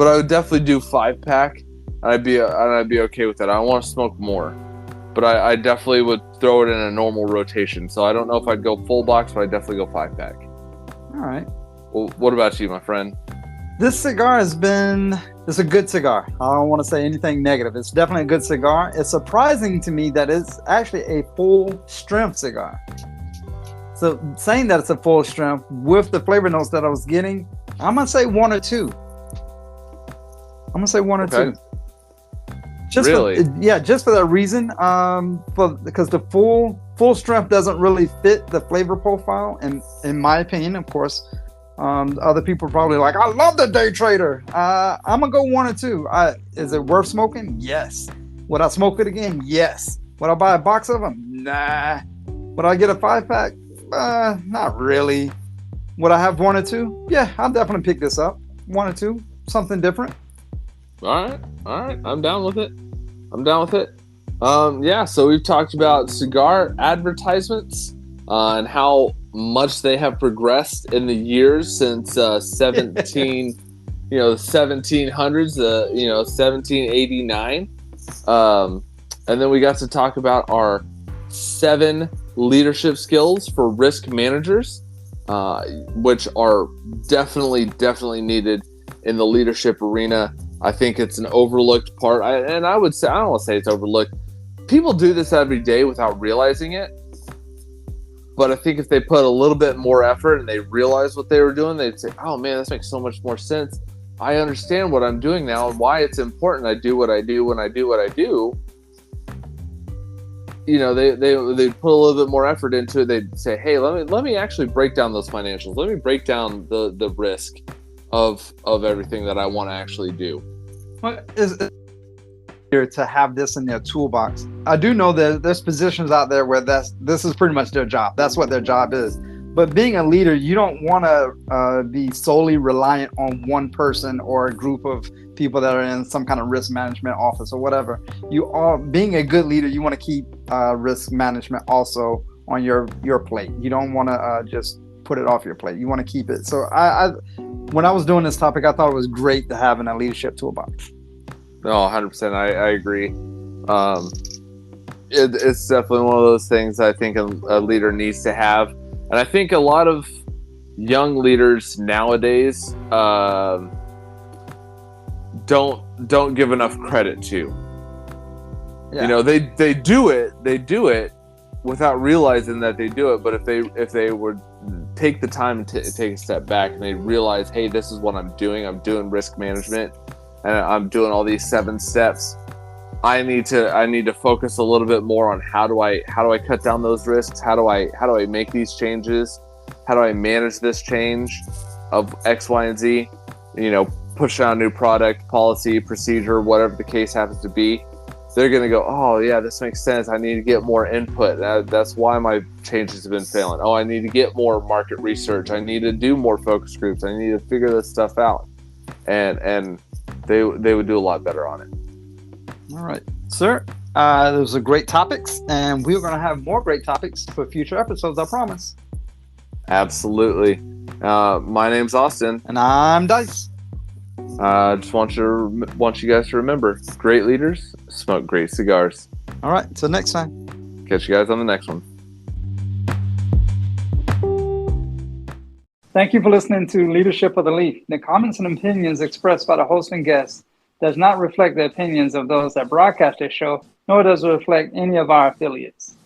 I would definitely do 5-pack, and I'd be okay with that. I want to smoke more. but I definitely would throw it in a normal rotation. So I don't know if I'd go full box, but I'd definitely go 5-pack. All right. Well, what about you, my friend? This cigar it's a good cigar. I don't want to say anything negative. It's definitely a good cigar. It's surprising to me that it's actually a full strength cigar. So saying that it's a full strength with the flavor notes that I was getting, I'm going to say 1 or 2. I'm going to say 1 or 2. Just really? Just for that reason. Because the full strength doesn't really fit the flavor profile, and in my opinion, of course. Other people are probably like, I love the day trader. I'm gonna go 1 or 2. Is it worth smoking? Yes. Would I smoke it again? Yes. Would I buy a box of them? Nah. Would I get a 5-pack? Not really. Would I have 1 or 2? Yeah, I'll definitely pick this up. 1 or 2, something different. All right. I'm down with it. So we've talked about cigar advertisements and how much they have progressed in the years since 1700s, 1789. And then we got to talk about our 7 leadership skills for risk managers, which are definitely needed in the leadership arena. I think it's an overlooked part. I would say, I don't want to say it's overlooked. People do this every day without realizing it. But I think if they put a little bit more effort and they realize what they were doing, they'd say, oh man, this makes so much more sense. I understand what I'm doing now and why it's important. I do what I do when I do what I do. They put a little bit more effort into it. They'd say, hey, let me actually break down those financials. Let me break down the risk of everything that I want to actually do. Well, to have this in their toolbox. I do know that there's positions out there where this is pretty much their job. That's what their job is. But being a leader, you don't want to be solely reliant on one person or a group of people that are in some kind of risk management office or whatever. Being a good leader, you want to keep risk management also on your plate. You don't want to just put it off your plate. You want to keep it. So when I was doing this topic, I thought it was great to have in a leadership toolbox. No, 100%. I agree. It's definitely one of those things I think a leader needs to have. And I think a lot of young leaders nowadays don't give enough credit to. Yeah. They do it without realizing that they do it. But if they would take the time to take a step back and they realize, hey, this is what I'm doing risk management. And I'm doing all these 7 steps. I need to focus a little bit more on how do I cut down those risks? How do I make these changes? How do I manage this change of X, Y, and Z? Push out a new product, policy, procedure, whatever the case happens to be. They're gonna go, oh yeah, this makes sense. I need to get more input. That's why my changes have been failing. Oh, I need to get more market research. I need to do more focus groups. I need to figure this stuff out. And they would do a lot better on it. All right, sir. Those are great topics, and we're going to have more great topics for future episodes, I promise. Absolutely. My name's Austin. And I'm Dice. Just want you guys to remember, great leaders smoke great cigars. All right, until next time. Catch you guys on the next one. Thank you for listening to Leadership of the Leaf. The comments and opinions expressed by the host and guests does not reflect the opinions of those that broadcast this show, nor does it reflect any of our affiliates.